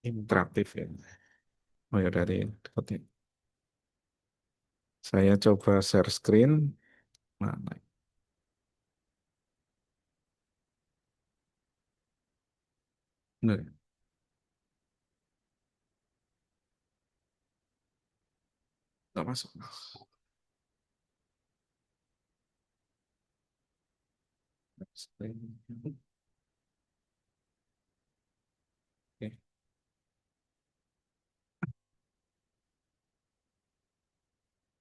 Interaktif ya. Oh ya dari saya coba share screen. Mana? Benar ya? Nggak masuk. Screen. Oke.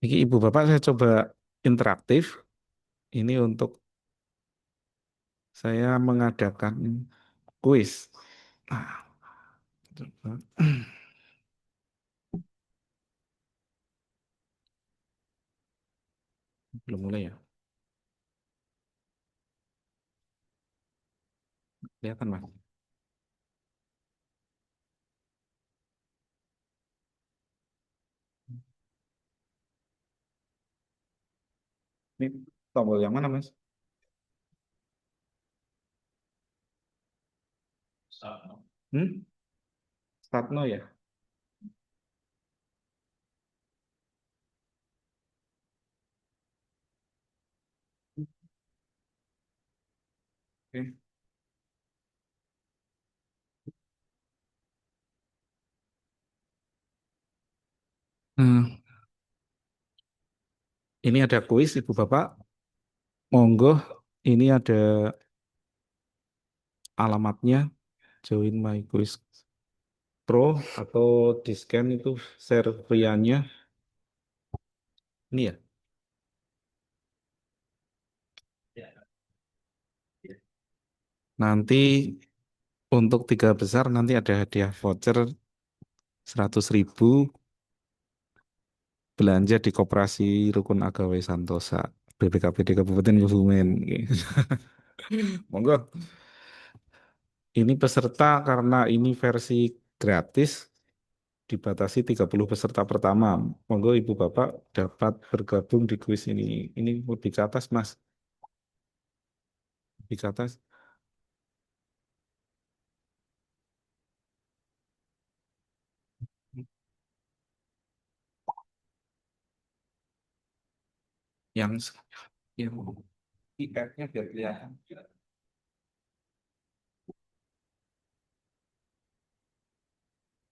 Ini Ibu Bapak saya coba interaktif. Ini untuk saya mengadakan kuis. Nah, coba. Belum mulai ya? Kelihatan Mas. Ini tombol yang mana Mas? Hmm? Start now ya? Oke. Hmm, ini ada kuis Ibu Bapak. Monggo, ini ada alamatnya. Join My Quiz Pro atau di scan itu serviannya. Ini ya. Nanti untuk tiga besar nanti ada hadiah voucher 100.000 belanja di Koperasi Rukun Agawai Santosa BPKPD Kabupaten Kebumen. Monggo. Ini peserta karena ini versi gratis dibatasi 30 peserta pertama. Monggo Ibu Bapak dapat bergabung di kuis ini. Ini lebih ke atas, Mas. Lebih ke atas. Yang yang IR-nya biar kelihatan.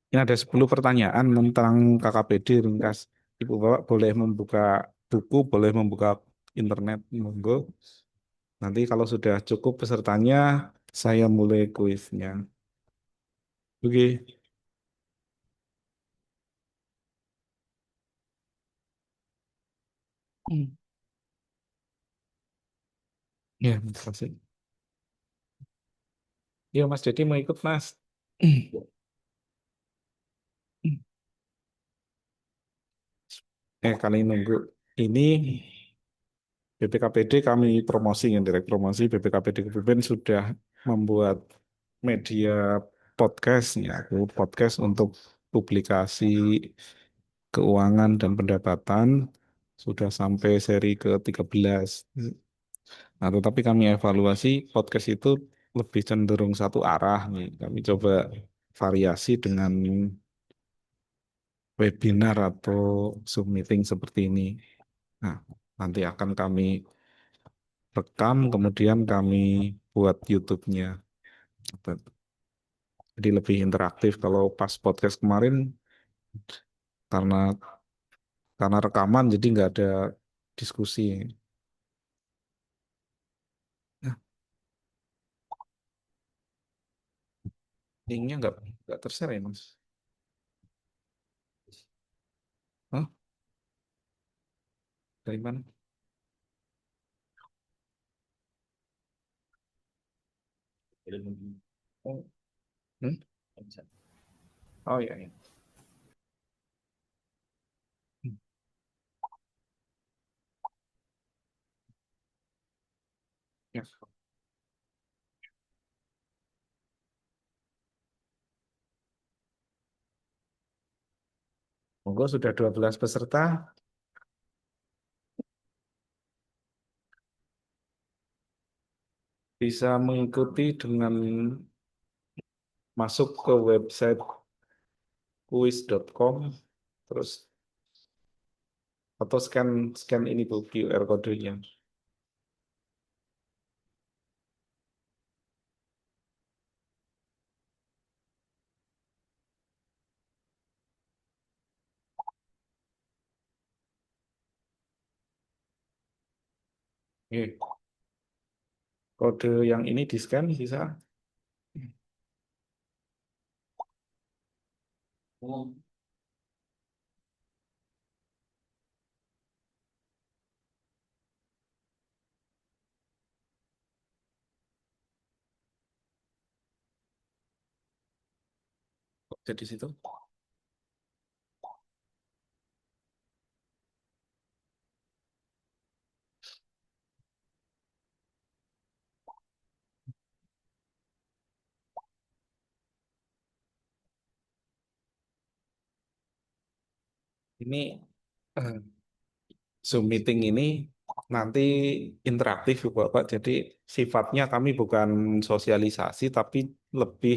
Ini ada 10 pertanyaan tentang KKPD ringkas. Ibu Bapak boleh membuka buku, boleh membuka internet, monggo. Nanti kalau sudah cukup pesertanya, saya mulai kuisnya. Oke. Hmm. Ya, terima kasih. Ya, Mas Dedi mau ikut, Mas. Kali nunggu. Ini BPKPD kami promosi, yang direct promosi BPKPD Kebumen sudah membuat media podcast, ya, podcast untuk publikasi keuangan dan pendapatan sudah sampai seri ke-13. Nah, tetapi kami evaluasi podcast itu lebih cenderung satu arah nih. Kami coba variasi dengan webinar atau Zoom meeting seperti ini. Nah, nanti akan kami rekam, kemudian kami buat YouTube-nya. Jadi lebih interaktif. Kalau pas podcast kemarin, karena rekaman, jadi nggak ada diskusi. Nah, linknya nggak tershare ya, Mas? Hah? Dari mana? Oh, hmm? Oh iya, iya. Hmm. Ya. Monggo sudah 12 peserta bisa mengikuti dengan masuk ke website kuis.com, terus atau scan scan ini tuh QR kodenya. Oke. Kode yang ini di scan bisa. Oh, jadi situ. Ini eh, Zoom meeting ini nanti interaktif Bapak. Jadi sifatnya kami bukan sosialisasi tapi lebih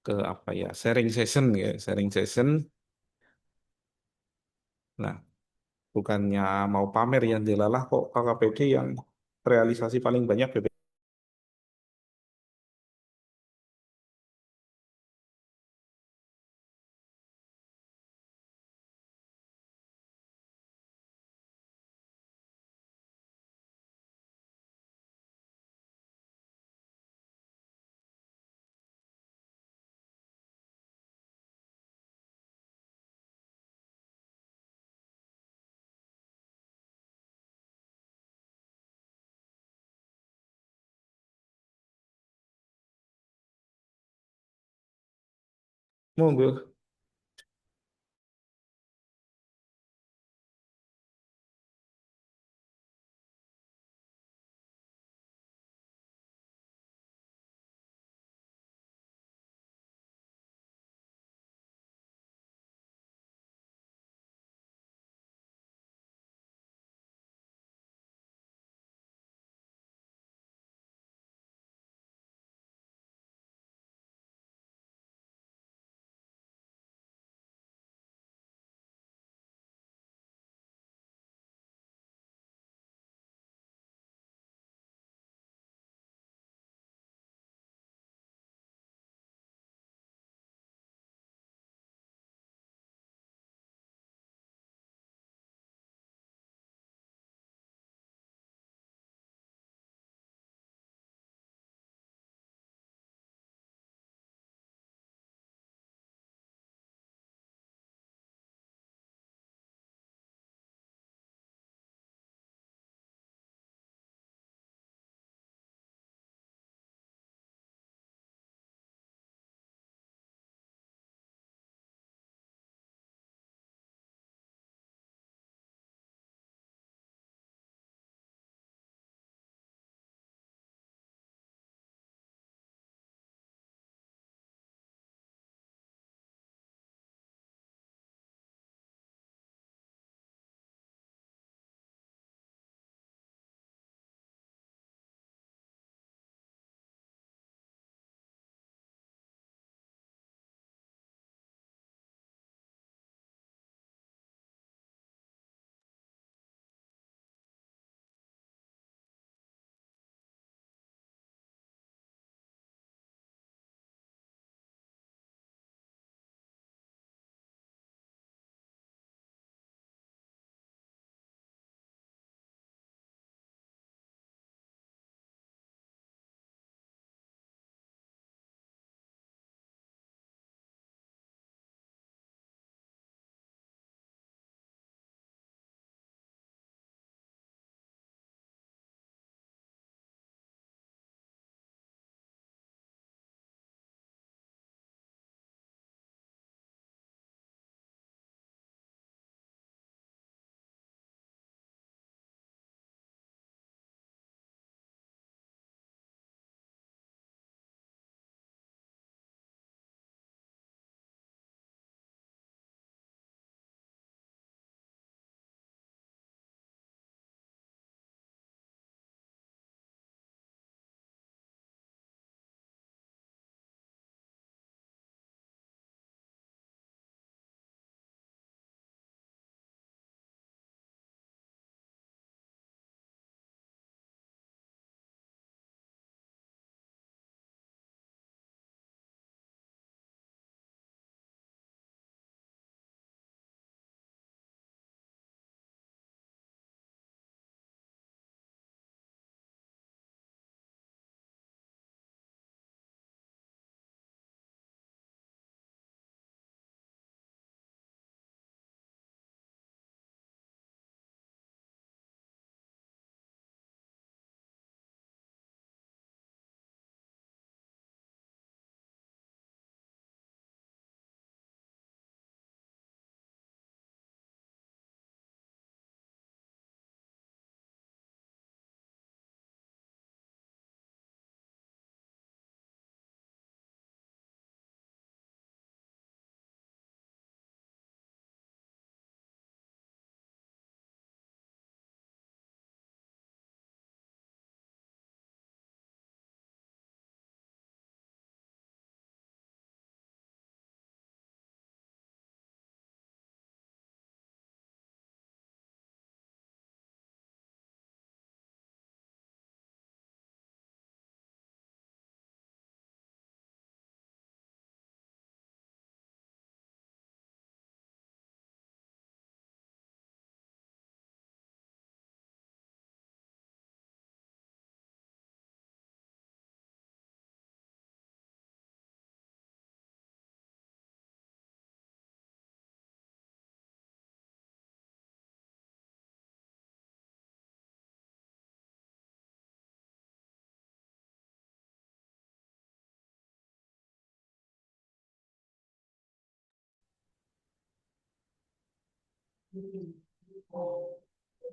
ke apa ya? Sharing session ya, sharing session. Nah, bukannya mau pamer yang dilalah kok KKPD yang realisasi paling banyak BPK. Monggo.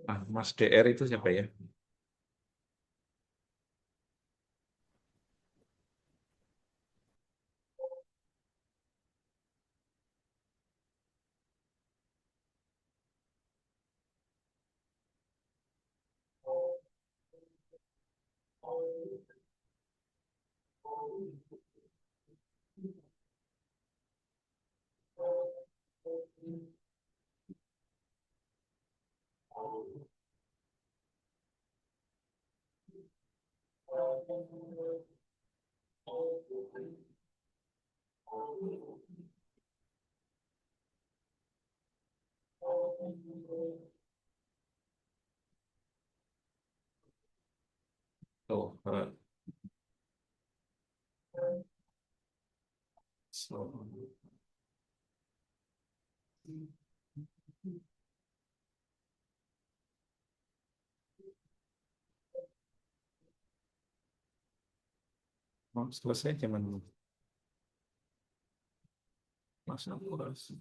Ah, Mas DR itu siapa ya? Oh, so- oh, selesai zaman Mas Abbas.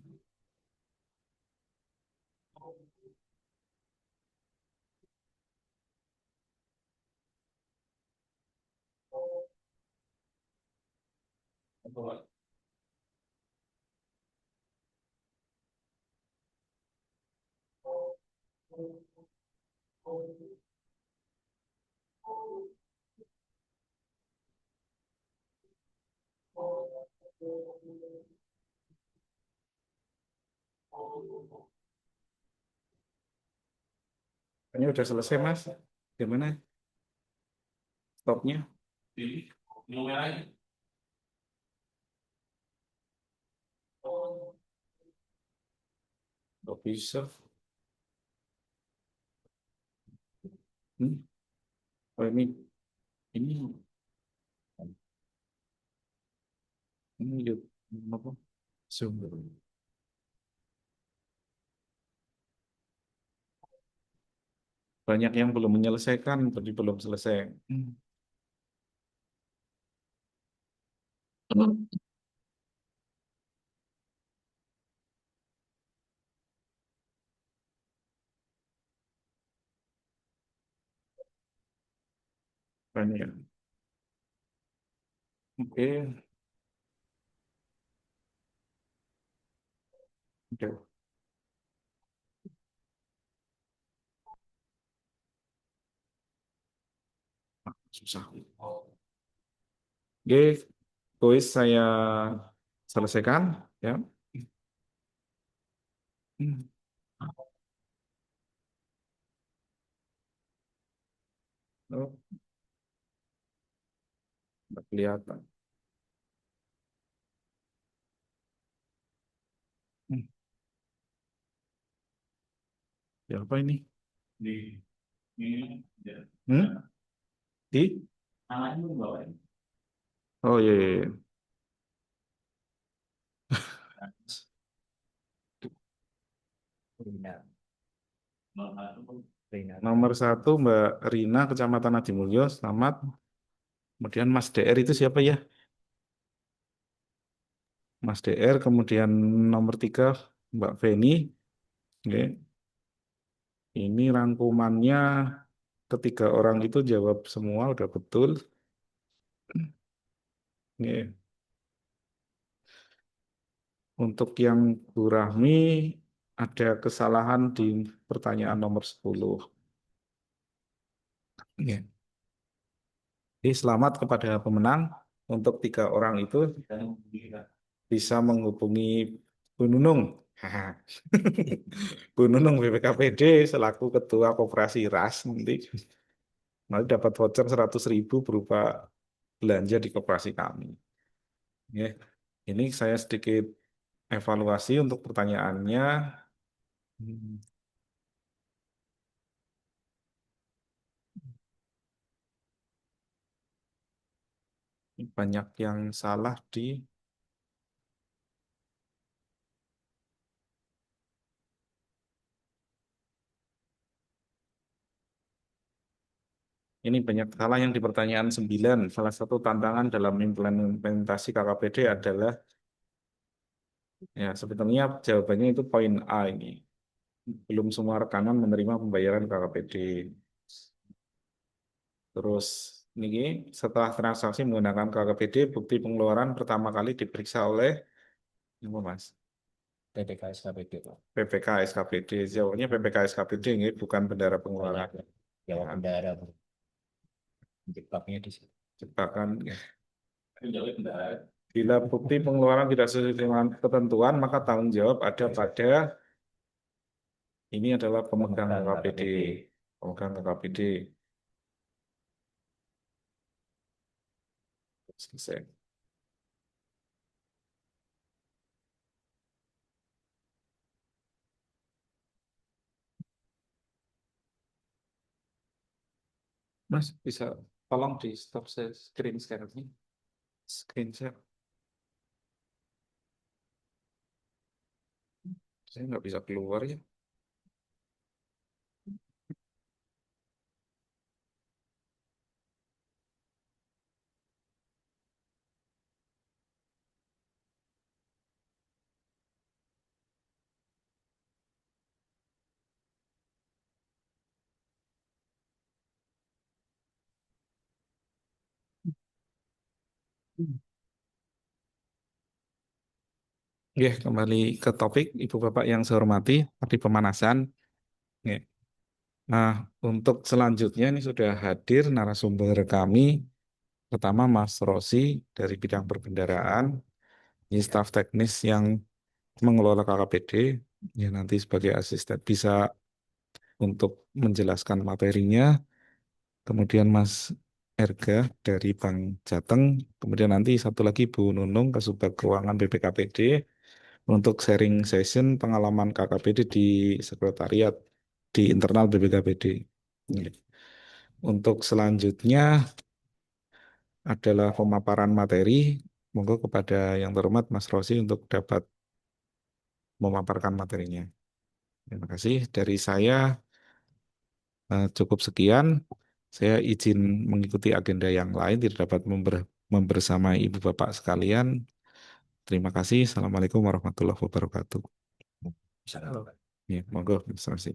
Ini udah selesai Mas. Gimana stopnya? Ini merahnya. Nggak bisa. Hmm? Oh, ini YouTube apa? Zoom. Banyak yang belum menyelesaikan, tadi belum selesai. Hmm. Banyak. Oke, oke. Susah. Oke, kuis saya selesaikan, ya. Hmm. Oh, nggak kelihatan. Hmm. Ya apa ini? Di ini ya. Hmm? Di? Tangannya bawah. Oh iya, iya, iya. Nomor satu Mbak Rina, Kecamatan Adimulyo, selamat. Kemudian Mas DR itu siapa ya? Mas DR, kemudian nomor tiga Mbak Feni. Oke. Ini rangkumannya ketiga orang itu jawab semua udah betul. Oke. Untuk yang Bu Rahmi ada kesalahan di pertanyaan nomor 10. Oke. Jadi selamat kepada pemenang untuk tiga orang itu bisa menghubungi Bu Nunung. Haha. Bu Nunung BPKPD selaku Ketua Koperasi RAS nanti dapat voucher 100.000 berupa belanja di koperasi kami. Ya. Ini saya sedikit evaluasi untuk pertanyaannya. Hmm, Banyak yang salah di ini banyak salah yang di pertanyaan 9. Salah satu tantangan dalam implementasi KKPD adalah ya sebetulnya jawabannya itu poin A ini. belum semua rekanan menerima pembayaran KKPD. Terus ini setelah transaksi menggunakan KKPD, bukti pengeluaran pertama kali diperiksa oleh apa Mas? PPK SKPD Pak. PPK SKPD. Jawabnya PPK SKPD ini bukan bendara Oh iya, pengeluaran. jawab Nah, bendara Bu. Jebaknya di situ. jebakan. Bila bukti pengeluaran tidak sesuai dengan ketentuan, maka tanggung jawab ada pada ini adalah pemegang Pemegang KKPD. KKPD. Pemegang KKPD. Selesai. Mas, bisa tolong di stop screen share-nya. Screen share. Saya nggak bisa keluar ya. Ya, kembali ke topik, Ibu Bapak yang saya hormati, tadi pemanasan. Ya. Nah, untuk selanjutnya ini sudah hadir narasumber kami. Pertama, Mas Rosi dari bidang perbendaraan. Ini staf teknis yang mengelola KKPD. Ya, nanti sebagai asisten bisa untuk menjelaskan materinya. Kemudian Mas Erga dari Bank Jateng. Kemudian nanti satu lagi Bu Nunung, Kasubag Keuangan BPKPD. Untuk sharing session pengalaman KKPD di sekretariat di internal BPKPD. Ini. Untuk selanjutnya adalah pemaparan materi. Monggo kepada yang terhormat Mas Rosi untuk dapat memaparkan materinya. Terima kasih. Dari saya cukup sekian. Saya izin mengikuti agenda yang lain, tidak dapat membersamai Ibu Bapak sekalian. Terima kasih. Assalamualaikum warahmatullahi wabarakatuh. Halo. Ya, monggo, Mas Rosi.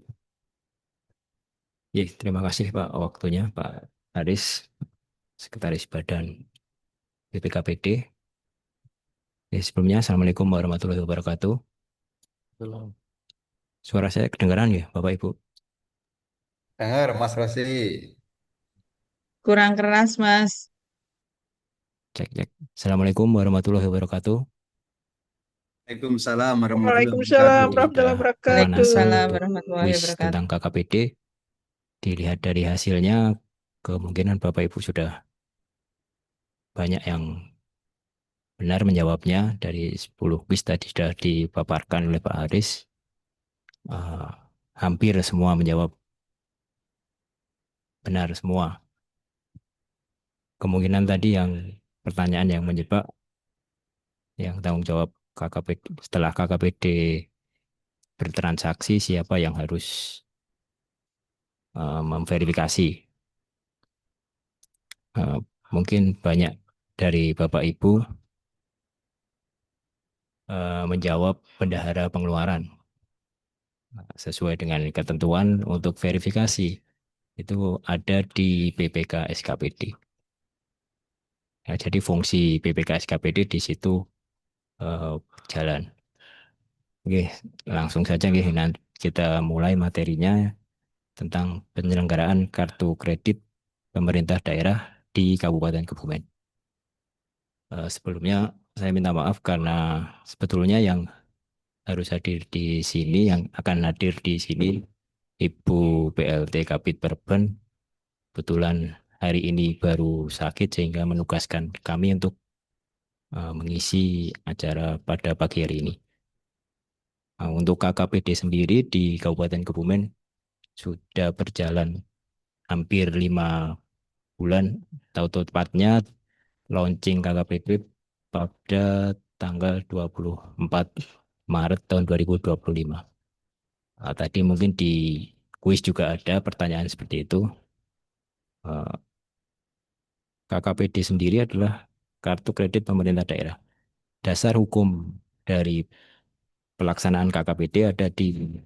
Ya, terima kasih Pak waktunya Pak Haris, Sekretaris Badan BPKPD. Ya, sebelumnya Assalamualaikum warahmatullahi wabarakatuh. Belum. Suara saya kedengaran ya Bapak Ibu? Dengar Mas Rosi. Kurang keras, Mas. Cek cek. Assalamualaikum warahmatullahi wabarakatuh. Waalaikumsalam warahmatullahi Waalaikumsalam wabarakatuh. Ini warahmatullahi udah wabarakatuh. pemanasan Waalaikumsalam untuk warahmatullahi kuis wabarakatuh. tentang KKPD. Dilihat dari hasilnya, kemungkinan Bapak Ibu sudah banyak yang benar menjawabnya. Dari 10 kuis tadi sudah dipaparkan oleh Pak Haris. Eh, hampir semua menjawab benar semua. Kemungkinan tadi yang pertanyaan yang menjebak, yang tanggung jawab KKPD, setelah KKPD bertransaksi, siapa yang harus memverifikasi. Eh, mungkin banyak dari Bapak Ibu menjawab bendahara pengeluaran. Nah, sesuai dengan ketentuan untuk verifikasi itu ada di PPK SKPD. Nah, jadi fungsi PPK SKPD di situ jalan. Oke, langsung saja nih, nanti kita mulai materinya tentang penyelenggaraan kartu kredit pemerintah daerah di Kabupaten Kebumen. Sebelumnya saya minta maaf karena sebetulnya yang harus hadir di sini, yang akan hadir di sini, Ibu PLT Kapit Perben, kebetulan hari ini baru sakit sehingga menugaskan kami untuk mengisi acara pada pagi hari ini. Untuk KKPD sendiri di Kabupaten Kebumen sudah berjalan hampir 5 bulan, atau tepatnya launching KKPD pada tanggal 24 Maret tahun 2025. Tadi mungkin di kuis juga ada pertanyaan seperti itu. KKPD sendiri adalah kartu kredit pemerintah daerah. Dasar hukum dari pelaksanaan KKPD ada di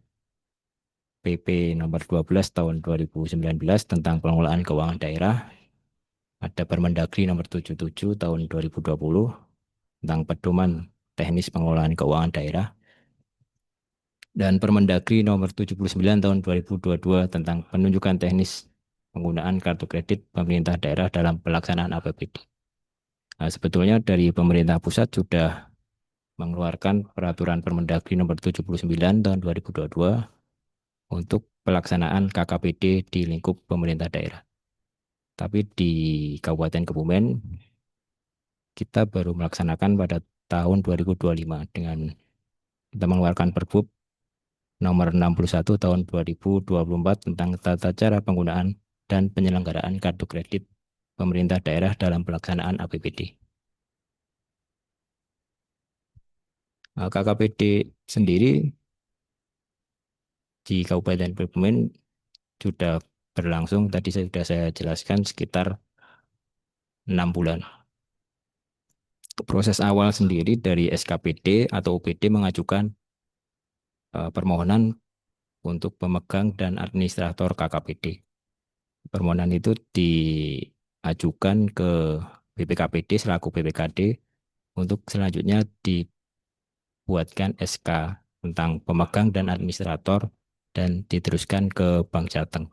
PP nomor 12 tahun 2019 tentang pengelolaan keuangan daerah, ada Permendagri nomor 77 tahun 2020 tentang pedoman teknis pengelolaan keuangan daerah, dan Permendagri nomor 79 tahun 2022 tentang penunjukan teknis penggunaan kartu kredit pemerintah daerah dalam pelaksanaan APBD. Nah, sebetulnya dari pemerintah pusat sudah mengeluarkan peraturan Permendagri nomor 79 tahun 2022 untuk pelaksanaan KKPD di lingkup pemerintah daerah. Tapi di Kabupaten Kebumen kita baru melaksanakan pada tahun 2025 dengan kita mengeluarkan Perbup nomor 61 tahun 2024 tentang tata cara penggunaan dan penyelenggaraan kartu kredit pemerintah daerah dalam pelaksanaan APBD. KKPD sendiri di Kabupaten Kebumen sudah berlangsung, tadi sudah saya jelaskan, sekitar 6 bulan. Proses awal sendiri dari SKPD atau UPD mengajukan permohonan untuk pemegang dan administrator KKPD. Permohonan itu diajukan ke BPKPD selaku BPKD untuk selanjutnya dibuatkan SK tentang pemegang dan administrator dan diteruskan ke Bank Jateng.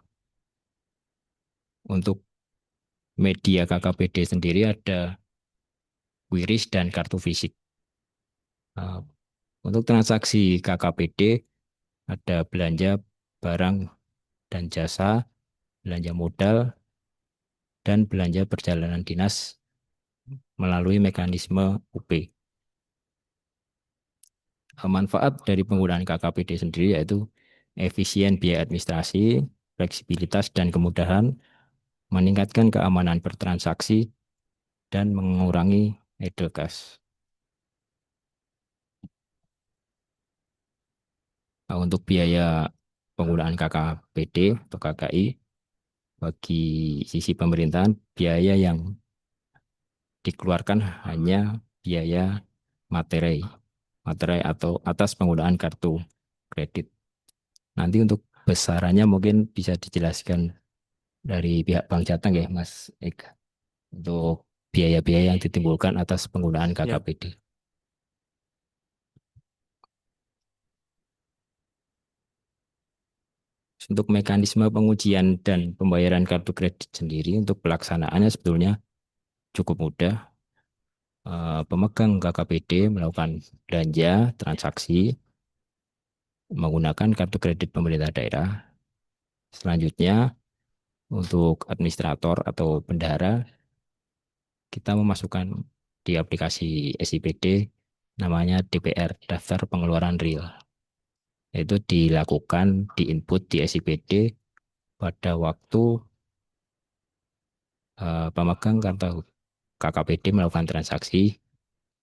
Untuk media KKPD sendiri ada QRIS dan kartu fisik. Untuk transaksi KKPD ada belanja barang dan jasa, belanja modal, dan belanja perjalanan dinas melalui mekanisme UP. Manfaat dari penggunaan KKPD sendiri yaitu efisien biaya administrasi, fleksibilitas dan kemudahan, meningkatkan keamanan bertransaksi, dan mengurangi idle cash. Untuk biaya penggunaan KKPD atau KKI, bagi sisi pemerintahan, biaya yang dikeluarkan hanya biaya materi atau atas penggunaan kartu kredit. Nanti untuk besarannya mungkin bisa dijelaskan dari pihak Bank Jateng ya, Mas Eka, untuk biaya-biaya yang ditimbulkan atas penggunaan KKPD. Untuk mekanisme pengujian dan pembayaran kartu kredit sendiri, untuk pelaksanaannya sebetulnya cukup mudah. Pemegang KKPD melakukan belanja transaksi menggunakan kartu kredit pemerintah daerah. Selanjutnya, untuk administrator atau bendahara, kita memasukkan di aplikasi SIPD namanya DPR, Daftar Pengeluaran Real. Itu dilakukan, diinput di SIPD pada waktu pemegang kartu KKPD melakukan transaksi,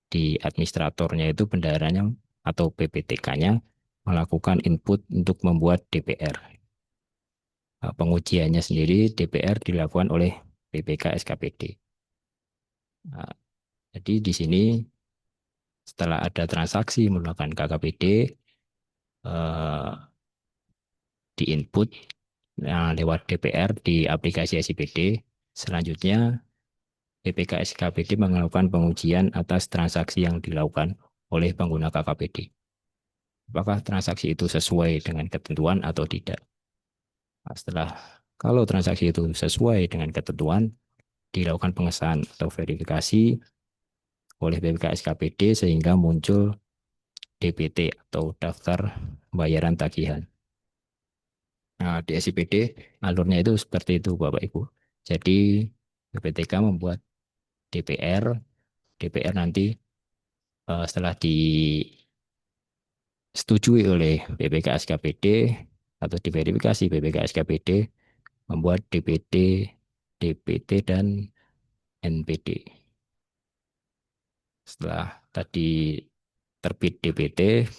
di administratornya itu bendaharanya atau PPTK-nya melakukan input untuk membuat DPR. Pengujiannya sendiri DPR dilakukan oleh BPK SKPD. Jadi di sini setelah ada transaksi menggunakan KKPD, di-input lewat DPR di aplikasi SIPD. Selanjutnya BPK SKPD melakukan pengujian atas transaksi yang dilakukan oleh pengguna KKPD. Apakah transaksi itu sesuai dengan ketentuan atau tidak? Kalau transaksi itu sesuai dengan ketentuan, dilakukan pengesahan atau verifikasi oleh BPK SKPD sehingga muncul DPT atau daftar pembayaran tagihan. Nah, di SIPD alurnya itu seperti itu Bapak Ibu. Jadi BPTK membuat DPR, DPR nanti setelah disetujui oleh BPK SKPD atau diverifikasi BPK SKPD membuat DPT, DPT dan NPD. Setelah tadi terbit DPT,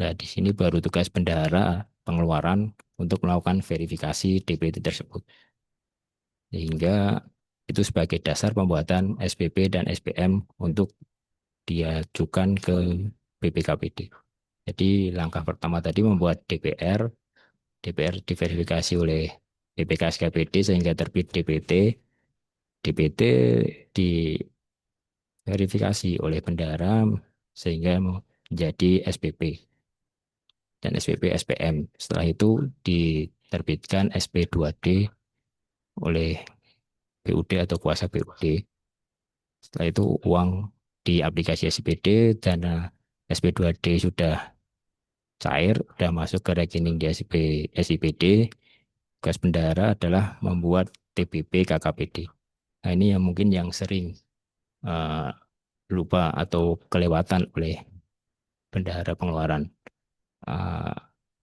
nah di sini baru tugas bendahara pengeluaran untuk melakukan verifikasi DPT tersebut. Sehingga itu sebagai dasar pembuatan SPP dan SPM untuk diajukan ke BPKPD. Jadi langkah pertama tadi membuat DPR, DPR diverifikasi oleh BPK SKPD sehingga terbit DPT. DPT diverifikasi oleh bendahara sehingga menjadi SPP dan SPP SPM. Setelah itu diterbitkan SP2D oleh BUD atau kuasa BUD. Setelah itu uang di aplikasi SPD, dana SP2D sudah cair, sudah masuk ke rekening di SIPD. Tugas bendahara adalah membuat TPP KKPD. Nah, ini yang mungkin yang sering uh, lupa atau kelewatan oleh bendahara pengeluaran uh,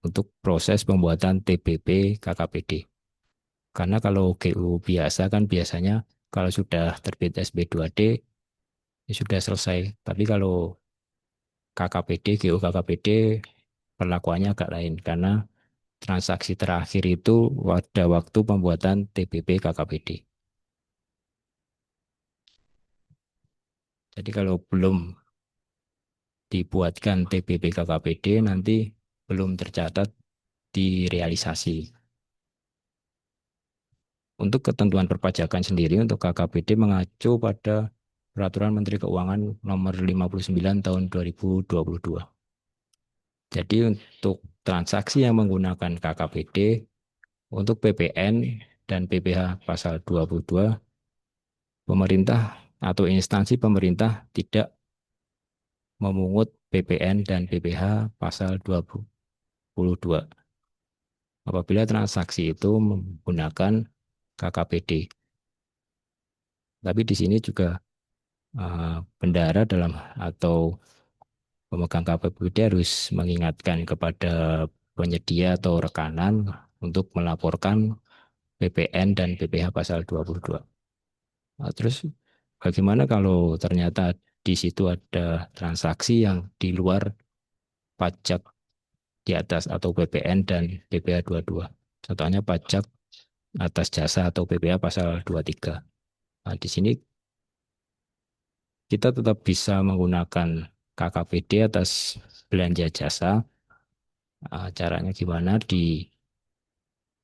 untuk proses pembuatan TPP KKPD. Karena kalau GU biasa kan biasanya kalau sudah terbit SB2D ya sudah selesai. Tapi kalau KKPD, GU KKPD perlakuannya agak lain karena transaksi terakhir itu pada waktu pembuatan TPP KKPD. Jadi kalau belum dibuatkan TPP KKPD nanti belum tercatat di realisasi. Untuk ketentuan perpajakan sendiri untuk KKPD mengacu pada Peraturan Menteri Keuangan Nomor 59 Tahun 2022. Jadi untuk transaksi yang menggunakan KKPD untuk PPN dan PPh pasal 22, pemerintah atau instansi pemerintah tidak memungut PPN dan PPh pasal 22 apabila transaksi itu menggunakan KKPD. Tapi di sini juga bendahara dalam atau pemegang KKPD harus mengingatkan kepada penyedia atau rekanan untuk melaporkan PPN dan PPh pasal 22. Nah, terus bagaimana kalau ternyata di situ ada transaksi yang di luar pajak di atas atau PPN dan PPh 22? Contohnya pajak atas jasa atau PPh pasal 23. Nah, di sini kita tetap bisa menggunakan KKPD atas belanja jasa. Caranya gimana? Di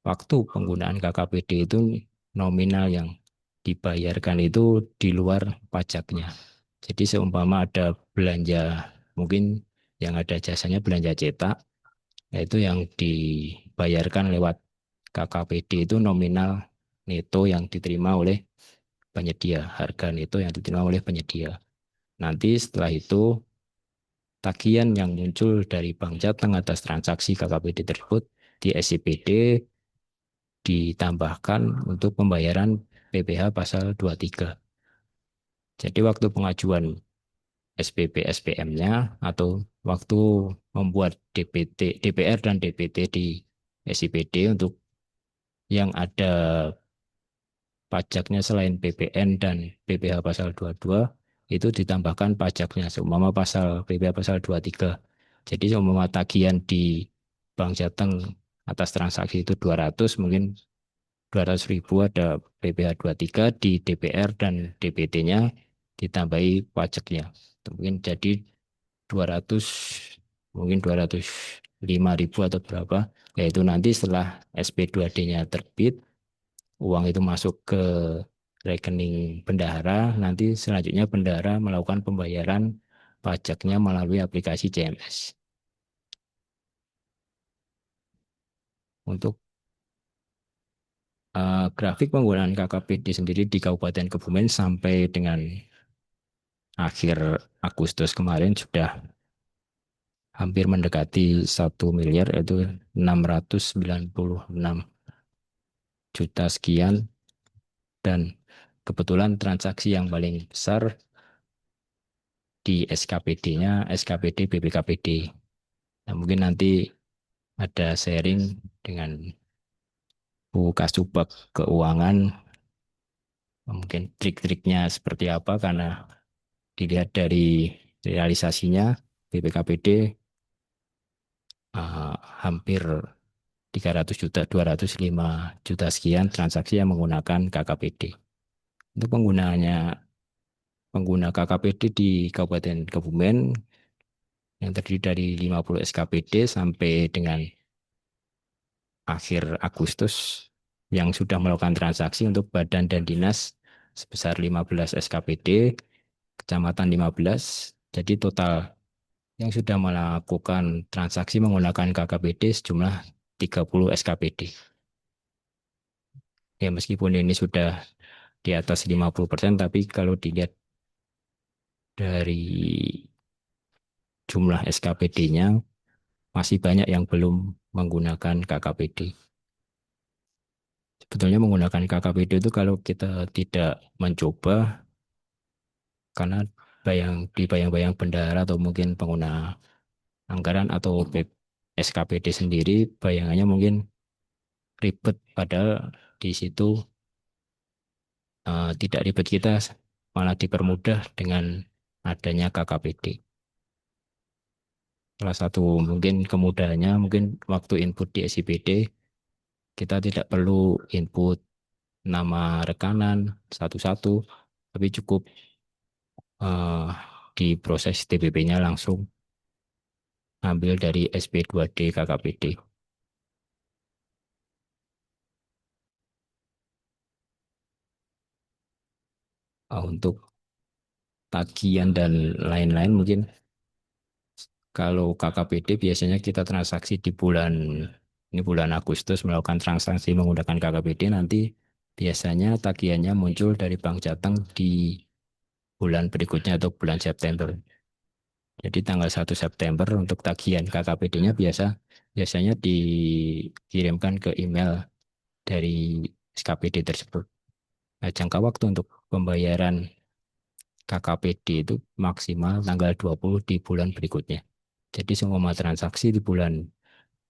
waktu penggunaan KKPD itu nominal yang dibayarkan itu di luar pajaknya. Jadi seumpama ada belanja, mungkin yang ada jasanya belanja cetak, yaitu yang dibayarkan lewat KKPD itu nominal neto yang diterima oleh penyedia, harga neto yang diterima oleh penyedia. Nanti setelah itu tagihan yang muncul dari bank jateng atas transaksi KKPD tersebut di SIPD ditambahkan untuk pembayaran PPh pasal 23. Jadi waktu pengajuan SPP SPM-nya atau waktu membuat DPT, DPR dan DPT di SIPD untuk yang ada pajaknya selain PPN dan PPh pasal 22 itu ditambahkan pajaknya seumpama pasal PPh pasal 23. Jadi seumpama tagihan di Bank Jateng atas transaksi itu 200, mungkin 200.000 ada PPh 23 di DPR dan DPT-nya ditambahi pajaknya. Mungkin jadi 200, mungkin 205.000 atau berapa. Yaitu nanti setelah SP2D-nya terbit, uang itu masuk ke rekening bendahara, nanti selanjutnya bendahara melakukan pembayaran pajaknya melalui aplikasi CMS. Untuk grafik penggunaan KKPD sendiri di Kabupaten Kebumen sampai dengan akhir Agustus kemarin sudah hampir mendekati 1 miliar, yaitu 696 juta sekian, dan kebetulan transaksi yang paling besar di SKPD-nya SKPD BPKPD. Nah, mungkin nanti ada sharing dengan Bu Kasubag Keuangan, mungkin trik-triknya seperti apa, karena dilihat dari realisasinya BPKPD hampir 300 juta, 205 juta sekian transaksi yang menggunakan KKPD. Untuk pengguna KKPD di Kabupaten Kebumen yang terdiri dari 50 SKPD sampai dengan akhir Agustus yang sudah melakukan transaksi untuk badan dan dinas sebesar 15 SKPD, kecamatan 15. Jadi total yang sudah melakukan transaksi menggunakan KKPD sejumlah 30 SKPD. Ya meskipun ini sudah di atas 50%, tapi kalau dilihat dari jumlah SKPD-nya masih banyak yang belum menggunakan KKPD. Sebetulnya menggunakan KKPD itu kalau kita tidak mencoba, karena di bayang-bayang bendahara atau mungkin pengguna anggaran atau SKPD sendiri, bayangannya mungkin ribet, padahal di situ tidak ribet, kita malah dipermudah dengan adanya KKPD. Salah satu mungkin kemudahannya mungkin waktu input di SIPD kita tidak perlu input nama rekanan satu-satu, tapi cukup eh, di proses TBP-nya langsung ambil dari SP2D KKPD. Untuk tagihan dan lain-lain mungkin kalau KKPD biasanya kita transaksi di bulan Agustus melakukan transaksi menggunakan KKPD, nanti biasanya tagihannya muncul dari Bank Jateng di bulan berikutnya atau bulan September. Jadi tanggal 1 September untuk tagihan KKPD-nya biasanya dikirimkan ke email dari SKPD tersebut. Nah, jangka waktu untuk pembayaran KKPD itu maksimal tanggal 20 di bulan berikutnya. Jadi semua transaksi di bulan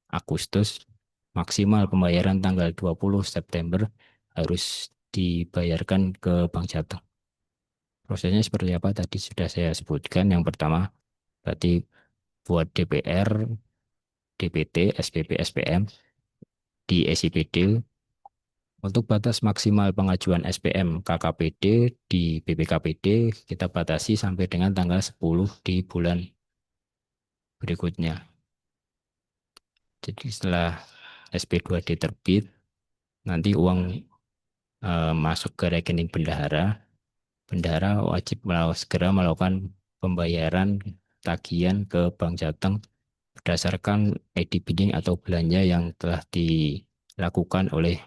Agustus maksimal pembayaran tanggal 20 September harus dibayarkan ke Bank Jateng. Prosesnya seperti apa tadi sudah saya sebutkan. Yang pertama berarti buat DPR, DPT, SPP, SPM di SIPD. Untuk batas maksimal pengajuan SPM KKPD di BPKPD kita batasi sampai dengan tanggal 10 di bulan berikutnya. Jadi setelah SP2D terbit, nanti uang masuk ke rekening bendahara. Bendahara wajib segera melakukan pembayaran tagihan ke Bank Jateng berdasarkan ID bidding atau belanja yang telah dilakukan oleh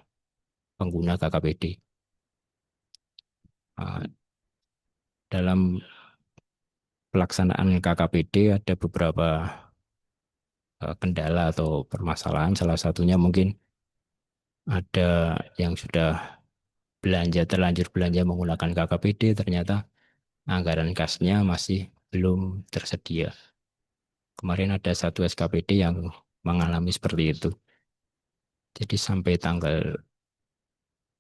pengguna KKPD. Dalam pelaksanaan KKPD ada beberapa kendala atau permasalahan. Salah satunya mungkin ada yang sudah terlanjur belanja menggunakan KKPD, ternyata anggaran kasnya masih belum tersedia. Kemarin ada satu SKPD yang mengalami seperti itu. Jadi sampai tanggal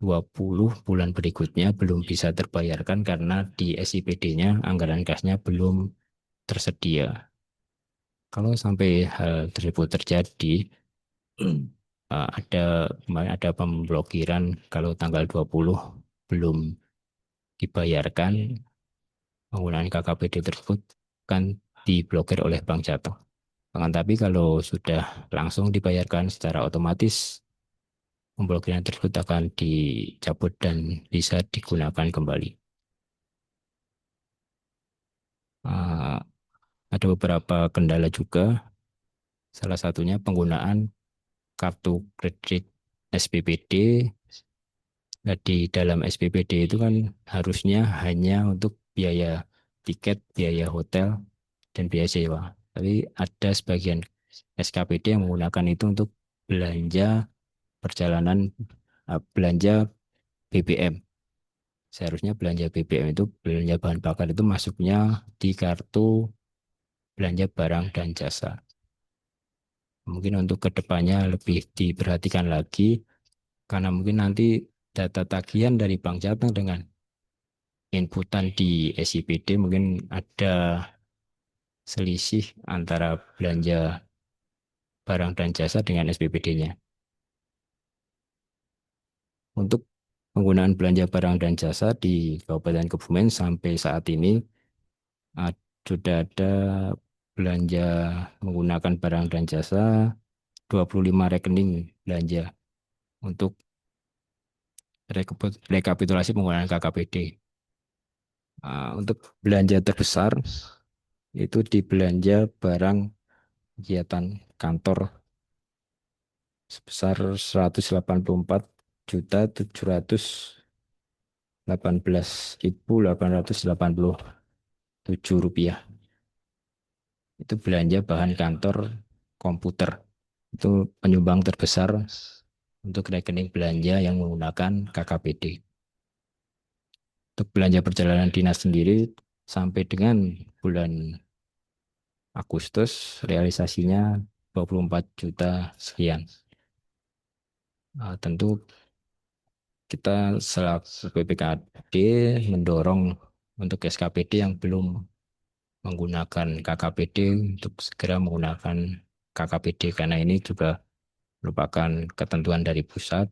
20 bulan berikutnya belum bisa terbayarkan karena di SIPD-nya anggaran kasnya belum tersedia. Kalau sampai hal tersebut terjadi, ada pemblokiran kalau tanggal 20 belum dibayarkan, penggunaan KKPD tersebut kan diblokir oleh Bank Jateng. Tapi kalau sudah langsung dibayarkan secara otomatis, pemblokiran tersebut akan dicabut dan bisa digunakan kembali. Uh, ada beberapa kendala juga, salah satunya penggunaan kartu kredit SPPD. Nah, di dalam SPPD itu kan harusnya hanya untuk biaya tiket, biaya hotel, dan biaya sewa. Tapi ada sebagian SKPD yang menggunakan itu untuk belanja perjalanan, belanja BBM. Seharusnya belanja BBM itu, belanja bahan bakar itu masuknya di kartu belanja barang dan jasa. Mungkin untuk kedepannya lebih diperhatikan lagi, karena mungkin nanti data tagihan dari Bank Jateng dengan inputan di SIPD mungkin ada selisih antara belanja barang dan jasa dengan SPPD-nya. Untuk penggunaan belanja barang dan jasa di Kabupaten Kebumen sampai saat ini sudah ada belanja menggunakan barang dan jasa 25 rekening belanja untuk rekapitulasi penggunaan KKPD. Untuk belanja terbesar itu di belanja barang kegiatan kantor sebesar 184.718.887 rupiah. Itu belanja bahan kantor komputer. Itu penyumbang terbesar untuk rekening belanja yang menggunakan KKPD. Untuk belanja perjalanan dinas sendiri sampai dengan bulan Agustus realisasinya 24 juta sekian. Tentu kita selaku BPKD mendorong untuk SKPD yang belum menggunakan KKPD untuk segera menggunakan KKPD karena ini juga merupakan ketentuan dari pusat.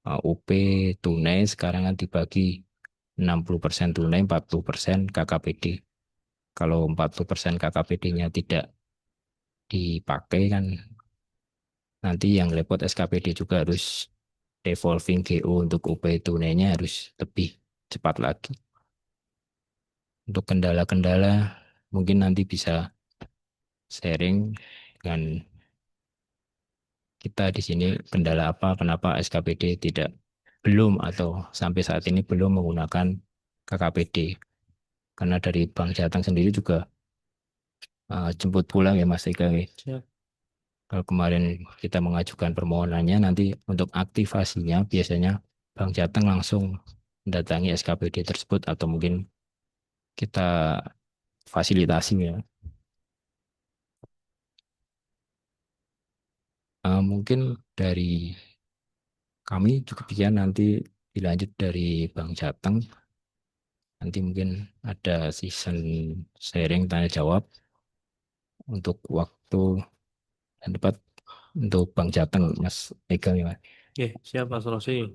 UP tunai sekarang kan dibagi 60% tunai, 40% KKPD. Kalau 40% KKPD-nya tidak dipakai kan nanti yang repot SKPD juga harus devolving GO untuk UP tunainya harus lebih cepat lagi. Untuk kendala-kendala mungkin nanti bisa sharing dengan kita di sini kendala apa, kenapa SKPD tidak belum atau sampai saat ini belum menggunakan KKPD. Karena dari Bank Jateng sendiri juga jemput pulang ya Mas Eka. Ya. Kalau kemarin kita mengajukan permohonannya, nanti untuk aktivasinya biasanya Bank Jateng langsung mendatangi SKPD tersebut atau mungkin kita fasilitasi ya. Mungkin dari kami cukup sekian, nanti dilanjut dari Bank Jateng. Nanti mungkin ada season sharing tanya jawab untuk waktu dan tepat untuk Bank Jateng Mas Eka ya. Oke, siap Mas Rosi.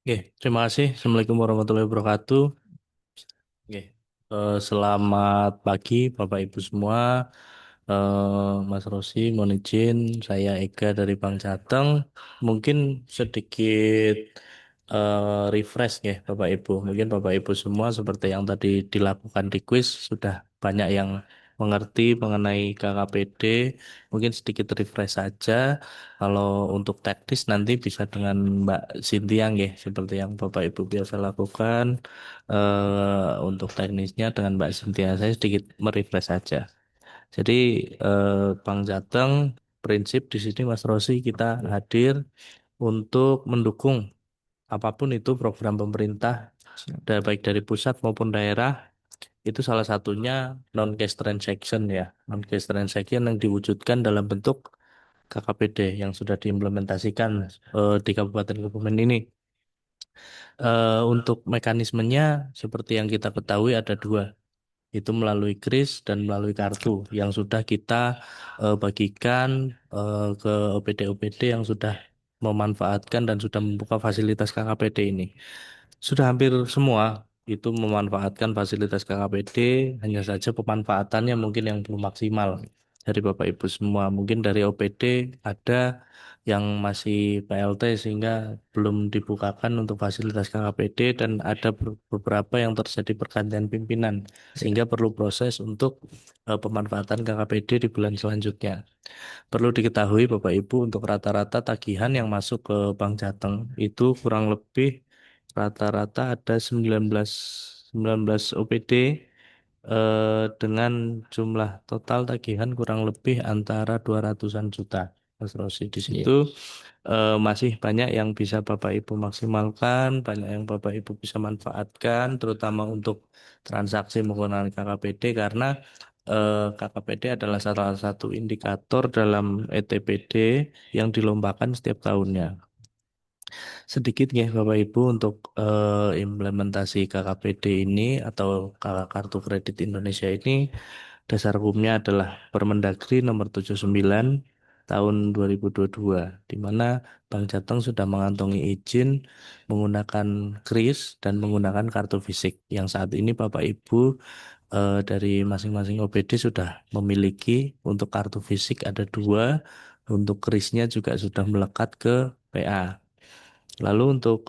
Oke, terima kasih. Assalamualaikum warahmatullahi wabarakatuh. Oke, selamat pagi Bapak Ibu semua. Mas Rosi, mohon izin, saya Ega dari Bank Jateng. Mungkin sedikit refresh ya Bapak Ibu. Mungkin Bapak Ibu semua seperti yang tadi dilakukan di quiz sudah banyak yang mengerti mengenai KKPD. Mungkin sedikit refresh saja. Kalau untuk teknis nanti bisa dengan Mbak Cynthia ya, seperti yang Bapak Ibu biasa lakukan. Untuk teknisnya dengan Mbak Cynthia saya sedikit merefresh saja. Jadi Bank Jateng prinsip di sini Mas Rosi kita hadir untuk mendukung apapun itu program pemerintah baik dari pusat maupun daerah itu salah satunya non cash transaction ya, non cash transaction yang diwujudkan dalam bentuk KKPD yang sudah diimplementasikan di Kabupaten Kebumen ini. Untuk mekanismenya seperti yang kita ketahui ada dua, itu melalui kris dan melalui kartu yang sudah kita bagikan ke OPD-OPD yang sudah memanfaatkan dan sudah membuka fasilitas KKPD ini. Sudah hampir semua itu memanfaatkan fasilitas KKPD, hanya saja pemanfaatannya mungkin yang belum maksimal dari Bapak Ibu semua. Mungkin dari OPD ada yang masih PLT sehingga belum dibukakan untuk fasilitas KKPD dan ada beberapa yang terjadi pergantian pimpinan sehingga perlu proses untuk pemanfaatan KKPD di bulan selanjutnya. Perlu diketahui Bapak Ibu untuk rata-rata tagihan yang masuk ke Bank Jateng itu kurang lebih rata-rata ada 19 OPD dengan jumlah total tagihan kurang lebih antara 200-an juta. Mas Rosi di situ masih banyak yang bisa Bapak Ibu maksimalkan, banyak yang Bapak Ibu bisa manfaatkan, terutama untuk transaksi menggunakan KKPD karena KKPD adalah salah satu indikator dalam ETPD yang dilombakan setiap tahunnya. Sedikit ya Bapak Ibu untuk implementasi KKPD ini atau Kartu Kredit Indonesia ini dasar hukumnya adalah Permendagri nomor 79 tahun 2022, di mana Bank Jateng sudah mengantongi izin menggunakan kris dan menggunakan kartu fisik. Yang saat ini Bapak Ibu dari masing-masing OPD sudah memiliki. Untuk kartu fisik ada 2, untuk krisnya juga sudah melekat ke PA. Lalu untuk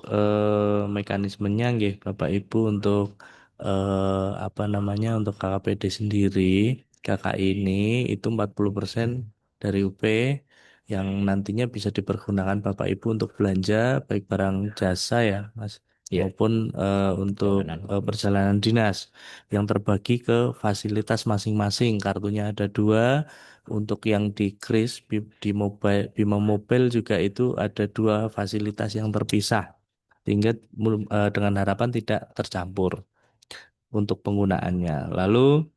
mekanismenya nggih Bapak Ibu, untuk apa namanya, untuk KKPD sendiri, KKI ini itu 40% dari UP yang nantinya bisa dipergunakan Bapak Ibu untuk belanja baik barang jasa ya Mas, Ya, maupun untuk perjalanan. perjalanan dinas yang terbagi ke fasilitas masing-masing. Kartunya ada 2. Untuk yang di kris di mobile Bima Mobile juga itu ada 2 fasilitas yang terpisah, sehingga dengan harapan tidak tercampur untuk penggunaannya. Lalu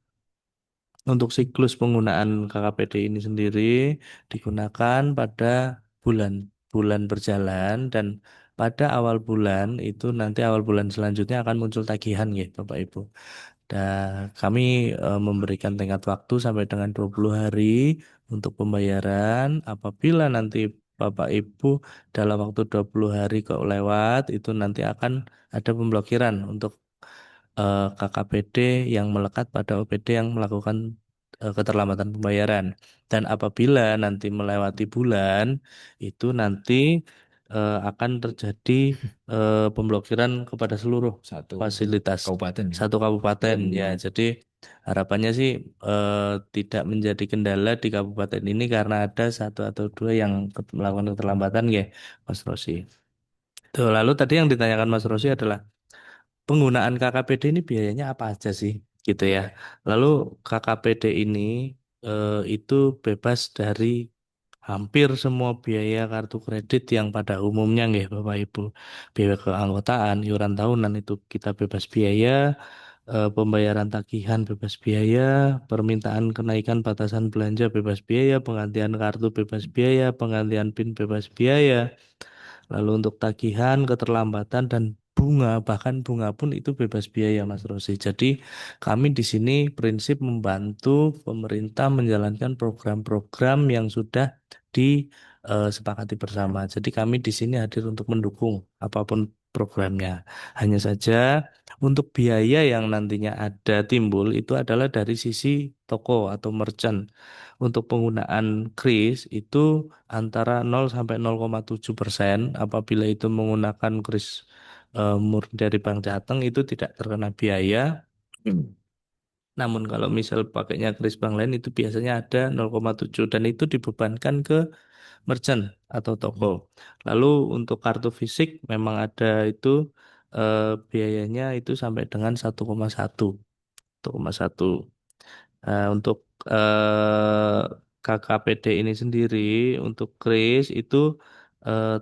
untuk siklus penggunaan KKPD ini sendiri digunakan pada bulan-bulan berjalan, dan pada awal bulan itu nanti awal bulan selanjutnya akan muncul tagihan ya Bapak Ibu. Dan kami memberikan tenggat waktu sampai dengan 20 hari untuk pembayaran. Apabila nanti Bapak Ibu dalam waktu 20 hari kok lewat, itu nanti akan ada pemblokiran untuk KKPD yang melekat pada OPD yang melakukan keterlambatan pembayaran. Dan apabila nanti melewati bulan, itu nanti akan terjadi pemblokiran kepada seluruh Satu fasilitas kabupaten. satu kabupaten ya. Jadi harapannya sih tidak menjadi kendala di kabupaten ini karena ada 1 atau 2 yang melakukan keterlambatan ya, Mas Rosi. Tuh, lalu tadi yang ditanyakan Mas Rosi adalah penggunaan KKPD ini biayanya apa aja sih, gitu ya. Lalu KKPD ini itu bebas dari hampir semua biaya kartu kredit yang pada umumnya nggih Bapak Ibu. Biaya keanggotaan, iuran tahunan itu kita bebas biaya, pembayaran tagihan bebas biaya, permintaan kenaikan batasan belanja bebas biaya, penggantian kartu bebas biaya, penggantian PIN bebas biaya. Lalu untuk tagihan, keterlambatan dan bunga, bahkan bunga pun itu bebas biaya Mas Rosi. Jadi kami di sini prinsip membantu pemerintah menjalankan program-program yang sudah disepakati bersama. Jadi kami di sini hadir untuk mendukung apapun programnya. Hanya saja untuk biaya yang nantinya ada timbul itu adalah dari sisi toko atau merchant. Untuk penggunaan kris itu antara 0 sampai 0,7%. Apabila itu menggunakan kris murni dari Bank Jateng itu tidak terkena biaya. Namun kalau misal pakainya kris bank lain itu biasanya ada 0,7 dan itu dibebankan ke merchant atau toko. Lalu untuk kartu fisik memang ada itu biayanya itu sampai dengan 1,1. 1,1. Untuk eh, KKPD ini sendiri untuk kris itu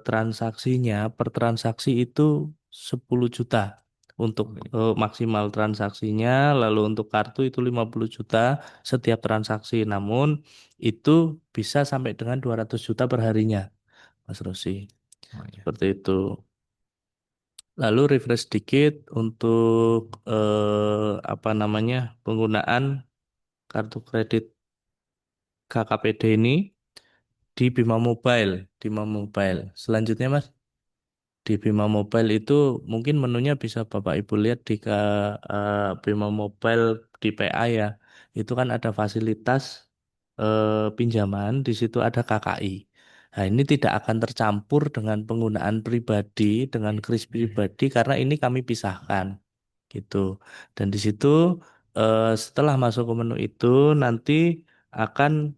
transaksinya per transaksi itu 10 juta untuk maksimal transaksinya, lalu untuk kartu itu 50 juta setiap transaksi. Namun itu bisa sampai dengan 200 juta per harinya, Mas Rosi. Oh, ya. Seperti itu. Lalu refresh sedikit untuk apa namanya, penggunaan kartu kredit KKPD ini di Bima Mobile, di Bima Mobile. Selanjutnya Mas, di Bima Mobile itu mungkin menunya bisa Bapak Ibu lihat di Bima Mobile di PA ya. Itu kan ada fasilitas pinjaman, di situ ada KKI. Nah, ini tidak akan tercampur dengan penggunaan pribadi, dengan kris pribadi karena ini kami pisahkan gitu. Dan di situ setelah masuk ke menu itu nanti akan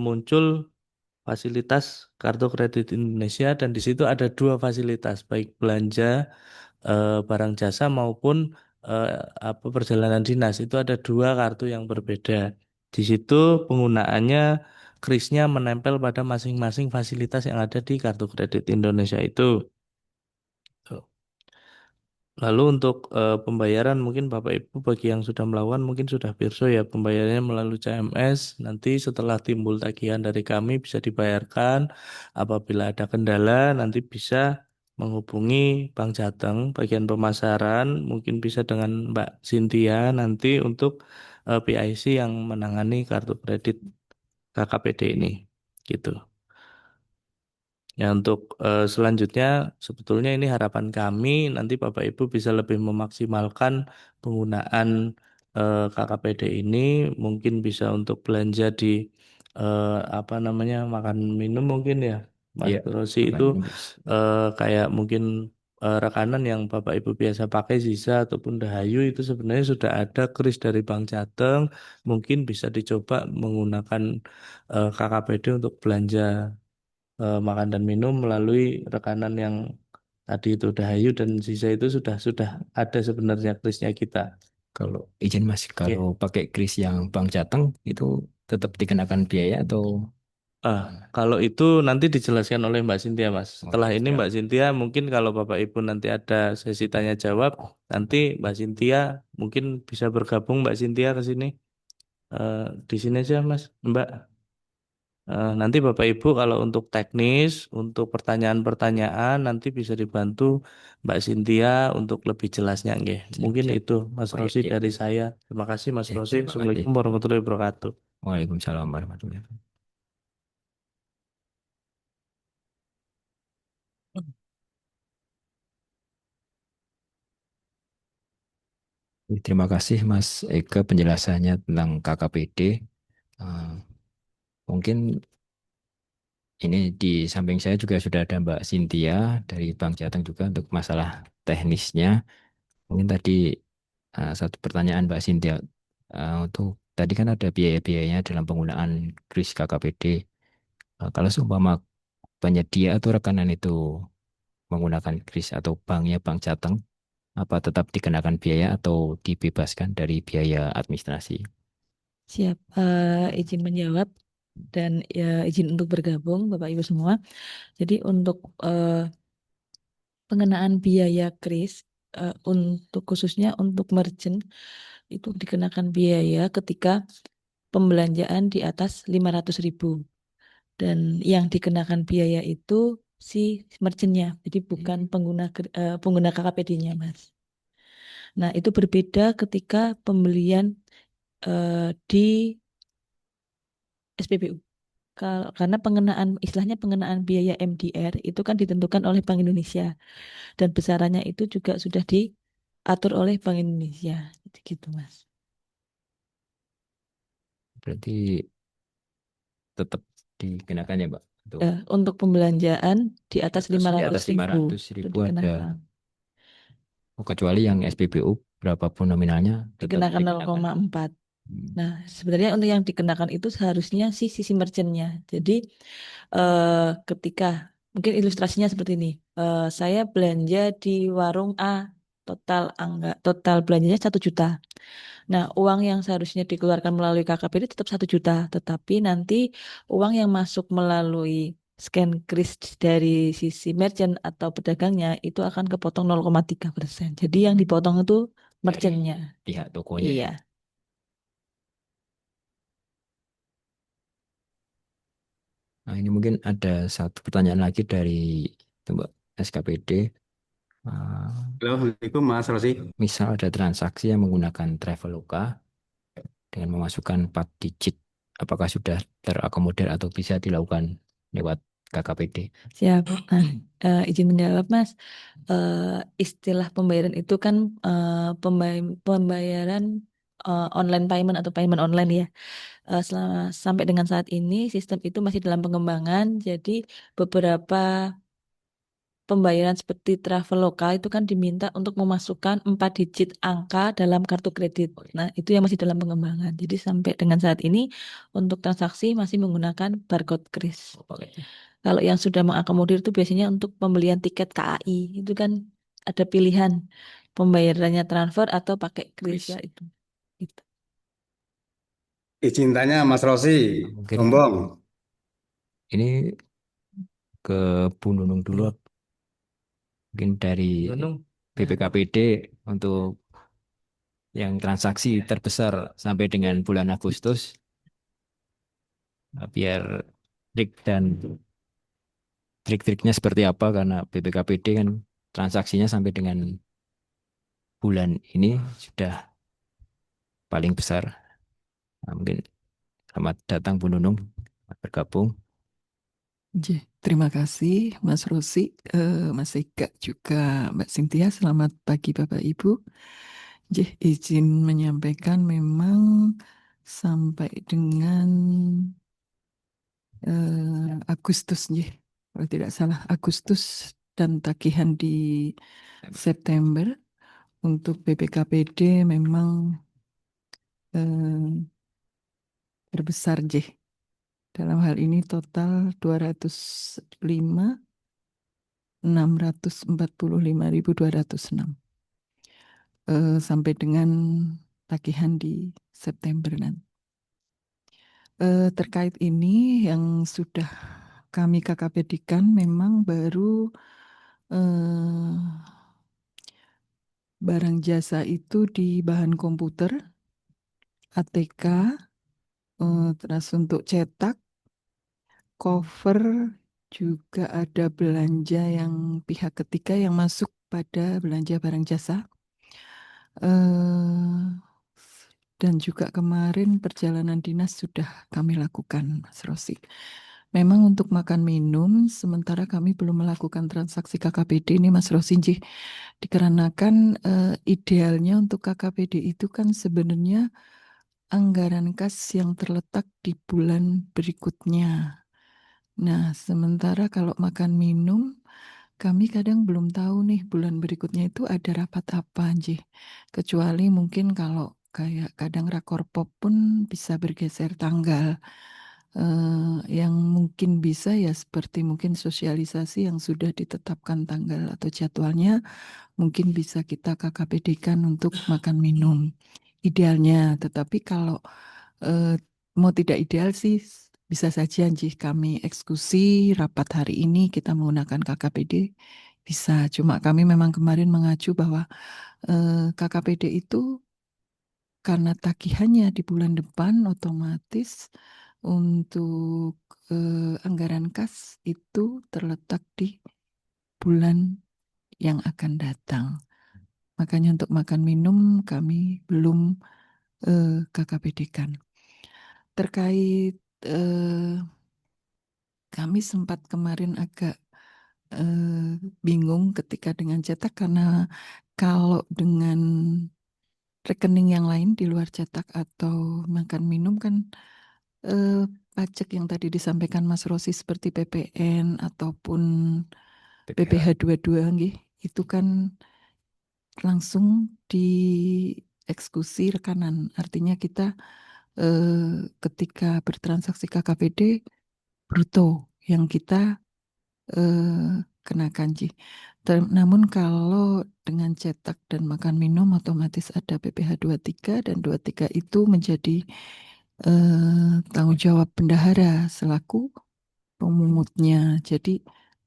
muncul fasilitas kartu kredit Indonesia, dan di situ ada 2 fasilitas baik belanja barang jasa maupun eh, apa perjalanan dinas. Itu ada 2 kartu yang berbeda. Di situ penggunaannya krisnya menempel pada masing-masing fasilitas yang ada di kartu kredit Indonesia itu. Tuh. Lalu untuk pembayaran mungkin Bapak Ibu bagi yang sudah melakukan mungkin sudah pirso ya, pembayarannya melalui CMS. Nanti setelah timbul tagihan dari kami bisa dibayarkan. Apabila ada kendala nanti bisa menghubungi Bank Jateng bagian pemasaran, mungkin bisa dengan Mbak Cynthia nanti untuk PIC yang menangani kartu kredit KKPD ini gitu. Ya, untuk selanjutnya sebetulnya ini harapan kami nanti Bapak Ibu bisa lebih memaksimalkan penggunaan KKPD ini, mungkin bisa untuk belanja di apa namanya, makan minum mungkin ya, Mas Iya, Rosi makan itu minum bisa. kayak mungkin rekanan yang Bapak Ibu biasa pakai Sisa ataupun Dahayu itu sebenarnya sudah ada kris dari Bank Jateng, mungkin bisa dicoba menggunakan KKPD untuk belanja makan dan minum melalui rekanan yang tadi itu Dahayu dan Sisa itu sudah ada sebenarnya krisnya kita. Kalau izin Mas, kalau Oke. pakai kris yang Bank Jateng itu tetap dikenakan biaya atau Ah, kalau itu nanti dijelaskan oleh Mbak Cynthia, Mas. oh, Setelah ini siap. Mbak Cynthia mungkin kalau Bapak Ibu nanti ada sesi tanya jawab, nanti Mbak Cynthia mungkin bisa bergabung Mbak Cynthia ke sini. Eh, di sini aja Mas, Mbak. Nanti Bapak Ibu kalau untuk teknis, untuk pertanyaan-pertanyaan nanti bisa dibantu Mbak Cynthia untuk lebih jelasnya, nggih. Siap, Mungkin siap. itu Mas Oh, iya, Rosi iya. dari saya. Terima kasih Mas Siap, Rosi. terima kasih. Assalamualaikum warahmatullahi wabarakatuh. Waalaikumsalam warahmatullahi wabarakatuh. Terima kasih Mas Eka penjelasannya tentang KKPD. Eh, Mungkin ini di samping saya juga sudah ada Mbak Cynthia dari Bank Jateng juga untuk masalah teknisnya. Mungkin tadi satu pertanyaan Mbak Cynthia. Untuk tadi kan ada biaya-biayanya dalam penggunaan kris KKPD. Kalau seumpama penyedia atau rekanan itu menggunakan kris atau banknya Bank Jateng, apa tetap dikenakan biaya atau dibebaskan dari biaya administrasi? Siap, izin menjawab dan izin untuk bergabung Bapak Ibu semua. Jadi untuk pengenaan biaya kris untuk khususnya untuk merchant itu dikenakan biaya ketika pembelanjaan di atas 500.000 dan yang dikenakan biaya itu si merchantnya, jadi bukan pengguna KKPD-nya, Mas. Nah, itu berbeda ketika pembelian di SPBU. Karena istilahnya pengenaan biaya MDR itu kan ditentukan oleh Bank Indonesia dan besarannya itu juga sudah diatur oleh Bank Indonesia. Gitu, Mas. Berarti tetap dikenakan ya, Mbak? Untuk Untuk pembelanjaan di atas di atas 500.000 500 itu ribu ada, dikenakan. kecuali yang SPBU berapapun nominalnya tetap Dikenakan dikenakan. 0,4. Hmm. Nah, sebenarnya untuk yang dikenakan itu seharusnya sisi merchantnya. Jadi ketika mungkin ilustrasinya seperti ini, saya belanja di warung A, total belanjanya 1 juta. Nah, uang yang seharusnya dikeluarkan melalui KKPD tetap 1 juta, tetapi nanti uang yang masuk melalui scan kris dari sisi merchant atau pedagangnya itu akan kepotong 0,3%. Jadi yang dipotong itu merchantnya. Pihak tokonya. Iya. Nah, ini mungkin ada satu pertanyaan lagi dari Mbak SKPD. Ah, Halo, Assalamualaikum Mas Rosi. Misal ada transaksi yang menggunakan Traveloka dengan memasukkan 4 digit, apakah sudah terakomodir atau bisa dilakukan lewat KKPD? Siap. Nah, izin menjawab, Mas. Istilah pembayaran itu kan pembayaran online payment atau payment online ya. Sampai dengan saat ini sistem itu masih dalam pengembangan. Jadi beberapa pembayaran seperti Traveloka itu kan diminta untuk memasukkan 4 digit angka dalam kartu kredit. Nah, itu yang masih dalam pengembangan. Jadi sampai dengan saat ini untuk transaksi masih menggunakan barcode kris. Kalau yang sudah mengakomodir itu biasanya untuk pembelian tiket KAI. Itu kan ada pilihan pembayarannya transfer atau pakai kris ya itu. Gitu. Izin tanya Mas Rosi, Mungkin sombong. ini ke Bu Nunung dulu, mungkin dari Nunung. BPKPD untuk yang transaksi terbesar sampai dengan bulan Agustus, biar trik dan trik-triknya seperti apa, karena BPKPD kan transaksinya sampai dengan bulan ini sudah paling besar. Nah, mungkin selamat datang Bu Nunung, selamat bergabung. Terima kasih Mas Rosi, Mas Eka juga Mbak Cynthia. Selamat pagi Bapak Ibu. Izin menyampaikan memang sampai dengan Agustus, kalau tidak salah Agustus dan tagihan di September untuk BPKPD memang terbesar, Dalam hal ini total 205.645.206 sampai dengan tagihan di September nanti. Terkait ini yang sudah kami KKPD-kan memang baru barang jasa itu di bahan komputer, ATK, terus untuk cetak, cover, juga ada belanja yang pihak ketiga yang masuk pada belanja barang jasa. Dan juga kemarin perjalanan dinas sudah kami lakukan, Mas Rosi. Memang untuk makan minum, sementara kami belum melakukan transaksi KKPD ini, Mas Rosi, dikarenakan idealnya untuk KKPD itu kan sebenarnya anggaran kas yang terletak di bulan berikutnya. Nah, sementara kalau makan minum, kami kadang belum tahu nih bulan berikutnya itu ada rapat apa, Kecuali mungkin kalau kayak kadang Rakorpop pun bisa bergeser tanggal. Yang mungkin bisa ya seperti mungkin sosialisasi yang sudah ditetapkan tanggal atau jadwalnya, mungkin bisa kita KKPD-kan untuk makan minum. Idealnya, tetapi kalau mau tidak ideal sih bisa saja kami eksekusi rapat hari ini kita menggunakan KKPD bisa. Cuma kami memang kemarin mengacu bahwa KKPD itu karena tagihannya di bulan depan otomatis untuk anggaran kas itu terletak di bulan yang akan datang. Makanya untuk makan minum kami belum KKPD-kan. Terkait kami sempat kemarin agak bingung ketika dengan cetak karena kalau dengan rekening yang lain di luar cetak atau makan minum kan pajak yang tadi disampaikan Mas Rosi seperti PPN ataupun PPH 22 itu kan langsung dieksekusi rekanan. Artinya kita ketika bertransaksi KKPD bruto yang kita kenakan, namun kalau dengan cetak dan makan minum otomatis ada PPH 23 dan 23 itu menjadi tanggung jawab bendahara selaku pemungutnya. Jadi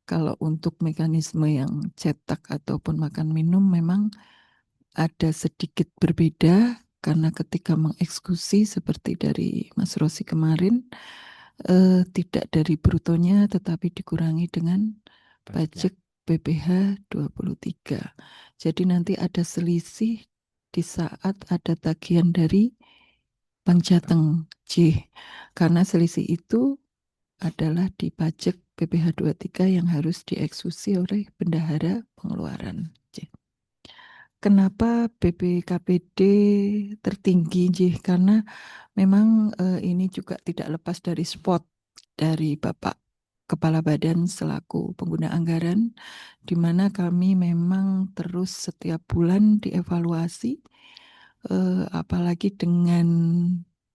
kalau untuk mekanisme yang cetak ataupun makan minum memang ada sedikit berbeda karena ketika mengeksekusi seperti dari Mas Rosi kemarin tidak dari brutonya tetapi dikurangi dengan pajak PPH 23. Jadi nanti ada selisih di saat ada tagihan dari Bank Jateng, karena selisih itu adalah di pajak PPH 23 yang harus dieksekusi oleh bendahara pengeluaran. Kenapa BPKPD tertinggi, Karena memang ini juga tidak lepas dari spot dari Bapak Kepala Badan selaku pengguna anggaran, di mana kami memang terus setiap bulan dievaluasi, apalagi dengan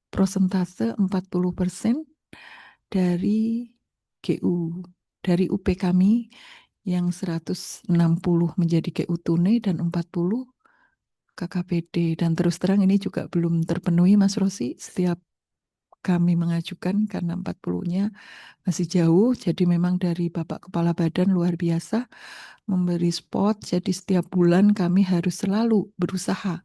prosentase 40% dari GU, dari UP kami yang 160 menjadi GU tunai dan 40 KKPD. Dan terus terang ini juga belum terpenuhi Mas Rosi, setiap kami mengajukan karena 40-nya masih jauh. Jadi memang dari Bapak Kepala Badan luar biasa memberi spot. Jadi setiap bulan kami harus selalu berusaha.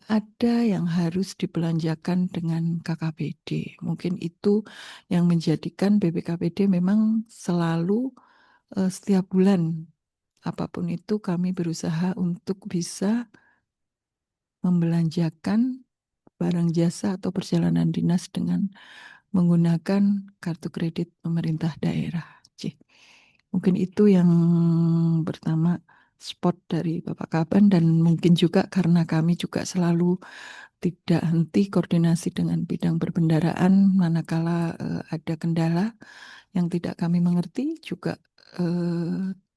Ada yang harus dibelanjakan dengan KKPD. Mungkin itu yang menjadikan BPKPD memang selalu setiap bulan apapun itu kami berusaha untuk bisa membelanjakan barang jasa atau perjalanan dinas dengan menggunakan kartu kredit pemerintah daerah. C. Mungkin itu yang pertama spot dari Bapak Kaban, dan mungkin juga karena kami juga selalu tidak henti koordinasi dengan bidang perbendaraan manakala ada kendala yang tidak kami mengerti, juga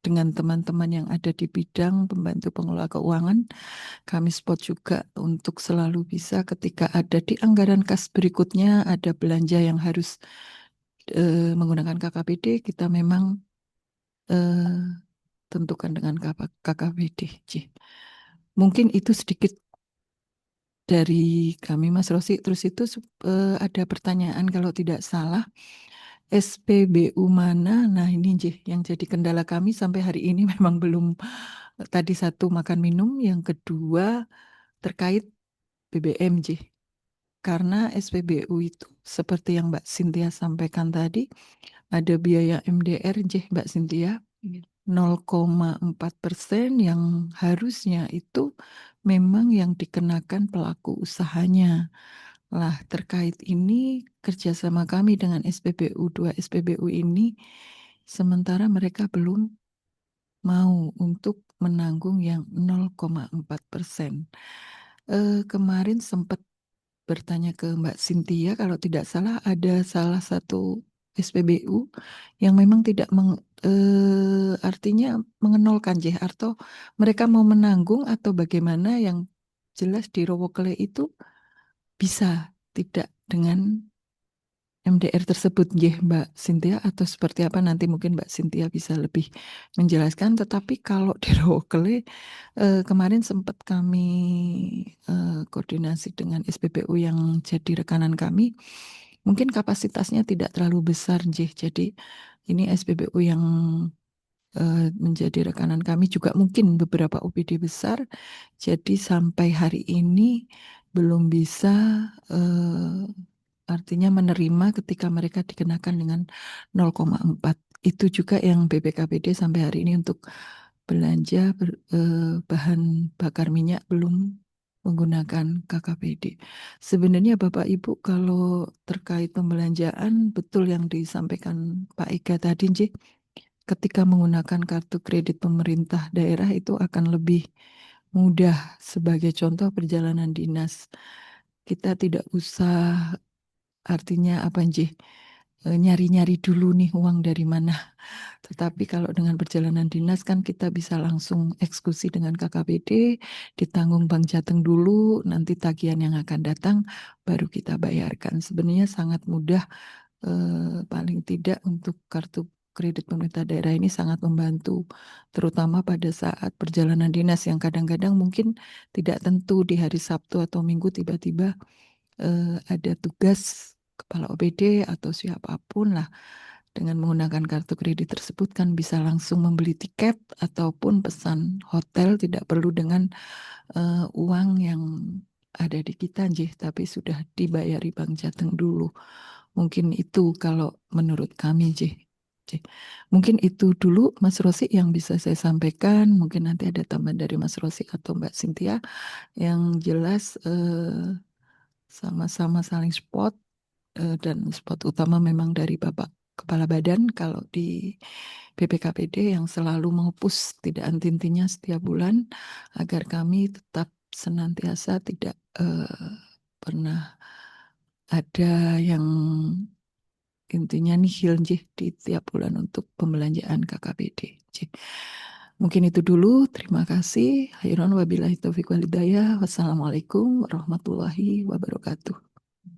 dengan teman-teman yang ada di bidang pembantu pengelola keuangan, kami spot juga untuk selalu bisa ketika ada di anggaran kas berikutnya ada belanja yang harus menggunakan KKBD, kita memang tentukan dengan KKBD. C. Mungkin itu sedikit dari kami, Mas Rosi. Terus itu ada pertanyaan kalau tidak salah, SPBU mana? Nah ini yang jadi kendala kami sampai hari ini memang belum. Tadi satu makan minum, yang kedua terkait BBM karena SPBU itu seperti yang Mbak Cynthia sampaikan tadi, ada biaya MDR Mbak Cynthia 0,4% yang harusnya itu memang yang dikenakan pelaku usahanya. Lah, terkait ini kerjasama kami dengan SPBU, 2 SPBU ini, sementara mereka belum mau untuk menanggung yang 0,4%. Kemarin sempat bertanya ke Mbak Cynthia, kalau tidak salah ada salah satu SPBU yang memang tidak artinya mengenolkan atau mereka mau menanggung atau bagaimana, yang jelas di Rowokle itu bisa tidak dengan MDR tersebut, Mbak Cynthia, atau seperti apa nanti mungkin Mbak Cynthia bisa lebih menjelaskan. Tetapi kalau di Rowokle kemarin sempat kami koordinasi dengan SPBU yang jadi rekanan kami, mungkin kapasitasnya tidak terlalu besar, jadi ini SPBU yang menjadi rekanan kami juga mungkin beberapa OPD besar, jadi sampai hari ini belum bisa artinya menerima ketika mereka dikenakan dengan 0,4. Itu juga yang BPKPD sampai hari ini untuk belanja bahan bakar minyak belum menggunakan KKPD. Sebenarnya Bapak Ibu kalau terkait pembelanjaan, betul yang disampaikan Pak Ega tadi, ketika menggunakan kartu kredit pemerintah daerah itu akan lebih mudah. Sebagai contoh perjalanan dinas, kita tidak usah artinya apa nyari-nyari dulu nih uang dari mana. Tetapi kalau dengan perjalanan dinas kan kita bisa langsung eksekusi dengan KKBD, ditanggung Bank Jateng dulu, nanti tagihan yang akan datang baru kita bayarkan. Sebenarnya sangat mudah, paling tidak untuk kartu kredit pemerintah daerah ini sangat membantu, terutama pada saat perjalanan dinas yang kadang-kadang mungkin tidak tentu di hari Sabtu atau Minggu tiba-tiba ada tugas kepala OPD atau siapapun lah, dengan menggunakan kartu kredit tersebut kan bisa langsung membeli tiket ataupun pesan hotel, tidak perlu dengan uang yang ada di kita, tapi sudah dibayari Bank Jateng dulu. Mungkin itu kalau menurut kami, Mungkin itu dulu Mas Rosi yang bisa saya sampaikan. Mungkin nanti ada tambahan dari Mas Rosi atau Mbak Cynthia. Yang jelas sama-sama saling spot, dan spot utama memang dari Bapak Kepala Badan kalau di BPKPD yang selalu menghapus tidak henti-hentinya setiap bulan agar kami tetap senantiasa tidak pernah ada yang intinya nihil di tiap bulan untuk pembelanjaan KKBD. Mungkin itu dulu. Terima kasih. Khairan wabillahi taufiq walhidayah. Wassalamualaikum warahmatullahi wabarakatuh.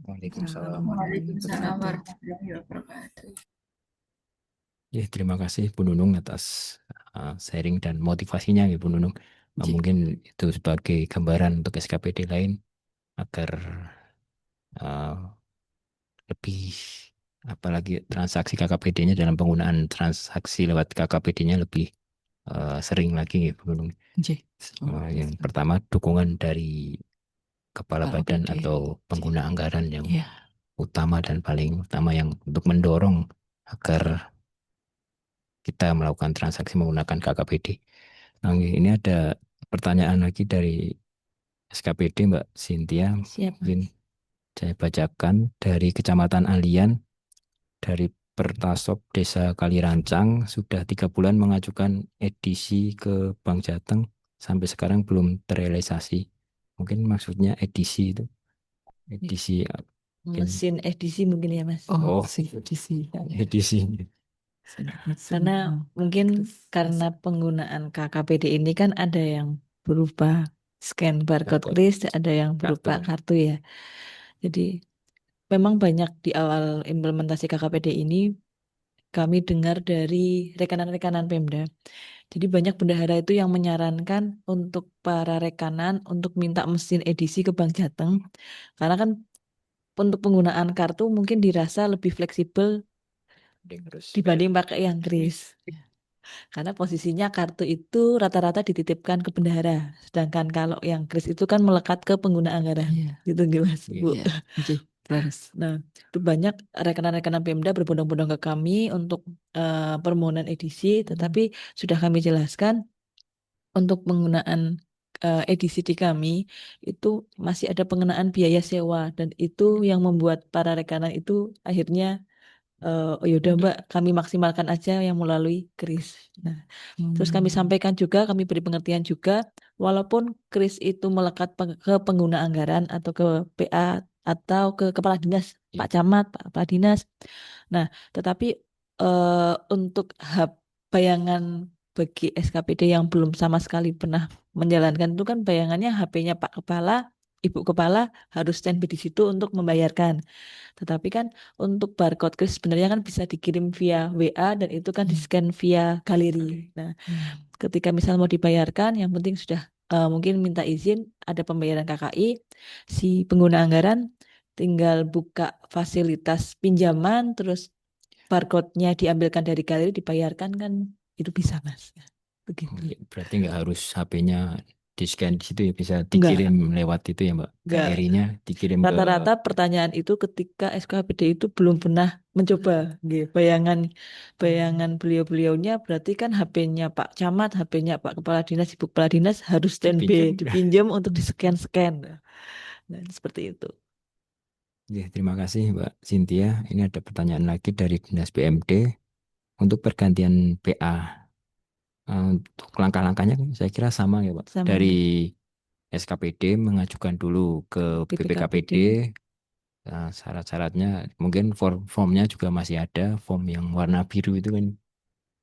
Waalaikumsalam. Waalaikumsalam warahmatullahi wabarakatuh. Ya, terima kasih Bu Nunung atas sharing dan motivasinya ya Bu Nunung. Mungkin itu sebagai gambaran untuk SKPD lain agar lebih, apalagi transaksi KKPD-nya dalam penggunaan transaksi lewat KKPD-nya lebih sering lagi ya Bu Nunung. Yang pertama dukungan dari Kepala Badan OPD. atau pengguna anggaran yang Iya. utama dan paling utama yang untuk mendorong agar kita melakukan transaksi menggunakan KKPD. Nah, ini ada pertanyaan lagi dari SKPD Mbak Cynthia. Siap. Mungkin Saya bacakan dari Kecamatan Alian, dari Pertasop Desa Kalirancang, sudah 3 bulan mengajukan edisi ke Bank Jateng, sampai sekarang belum terrealisasi. Mungkin maksudnya edisi itu, edisi mungkin Mesin edisi mungkin ya Mas. Oh. CDC. edisi. Karena mungkin karena penggunaan KKPD ini kan ada yang berupa scan barcode Barcode. kris, ada yang berupa kartu ya. Jadi memang banyak di awal implementasi KKPD ini kami dengar dari rekanan-rekanan Pemda. Jadi banyak bendahara itu yang menyarankan untuk para rekanan untuk minta mesin edisi ke Bank Jateng. Karena kan untuk penggunaan kartu mungkin dirasa lebih fleksibel dibanding pakai yang kris. Karena posisinya kartu itu rata-rata dititipkan ke bendahara. Sedangkan kalau yang kris itu kan melekat ke pengguna anggaran. Iya. Gitu nggih, Mas, Bu. Iya. Nggih, leres. Nah, itu banyak rekan-rekan Pemda berbondong-bondong ke kami untuk permohonan edisi, tetapi sudah kami jelaskan untuk penggunaan edisi di kami itu masih ada pengenaan biaya sewa dan itu yang membuat para rekanan itu akhirnya oh yaudah Mbak, kami maksimalkan aja yang melalui kris. Nah, terus kami sampaikan juga, kami beri pengertian juga, walaupun kris itu melekat ke pengguna anggaran atau ke PA atau ke kepala dinas, Pak Camat, Pak Kepala Dinas. Nah, tetapi untuk bayangan bagi SKPD yang belum sama sekali pernah menjalankan itu kan bayangannya HP-nya Pak Kepala, Ibu Kepala harus standby di situ untuk membayarkan. Tetapi kan untuk barcode kris sebenarnya kan bisa dikirim via WA dan itu kan di-scan via galeri. Nah, ketika misal mau dibayarkan, yang penting sudah mungkin minta izin ada pembayaran KKI, si pengguna anggaran tinggal buka fasilitas pinjaman, terus barcode-nya diambilkan dari galeri, dibayarkan kan itu bisa Mas. Begitu. Berarti nggak harus HP-nya di-scan di situ ya, bisa Enggak. dikirim lewat itu ya Mbak. Enggak. KRI-nya dikirim ke Rata-rata pertanyaan itu ketika SKPD itu belum pernah mencoba. Nggih, bayangan beliau-beliaunya berarti kan HP-nya Pak Camat, HP-nya Pak Kepala Dinas, Ibu Kepala Dinas harus standby, dipinjam untuk di-scan-scan. Nah, seperti itu. Ya, terima kasih Mbak Cynthia. Ini ada pertanyaan lagi dari Dinas BMD untuk pergantian PA. Untuk langkah-langkahnya saya kira sama ya Pak. Sama. Dari SKPD mengajukan dulu ke BPKPD. Nah, syarat-syaratnya mungkin formnya juga masih ada, form yang warna biru itu kan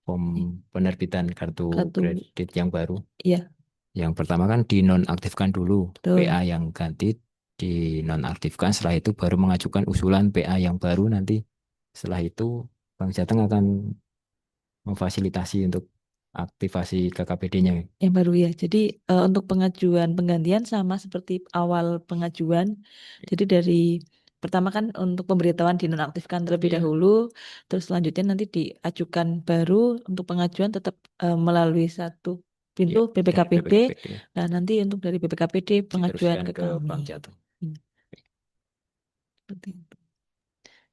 form penerbitan kartu kredit yang baru. Iya. Yang pertama kan dinonaktifkan dulu, Betul. PA yang ganti dinonaktifkan, setelah itu baru mengajukan usulan PA yang baru. Nanti setelah itu Bank Jateng akan memfasilitasi untuk aktivasi KKPD-nya. Yang baru ya. Jadi untuk pengajuan penggantian sama seperti awal pengajuan. Jadi dari pertama kan untuk pemberitahuan dinonaktifkan terlebih dahulu, terus selanjutnya nanti diajukan baru untuk pengajuan tetap melalui satu pintu Dari BPKPD. BPKPD. Nah, nanti untuk dari BPKPD pengajuan Diteruskan ke ke kami. Bank Jateng. Seperti itu.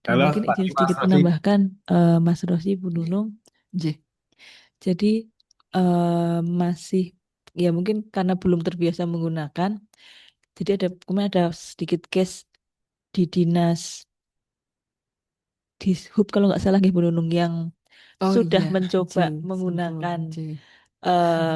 Dan Halo, mungkin Pak izin Mas sedikit Rosi. menambahkan Mas Rosi, Bu Nunung. Nggih. Jadi masih ya mungkin karena belum terbiasa menggunakan. Jadi kemarin ada sedikit case di dinas di Hub kalau nggak salah Bu Nunung yang sudah iya, mencoba Nggih, menggunakan nggih.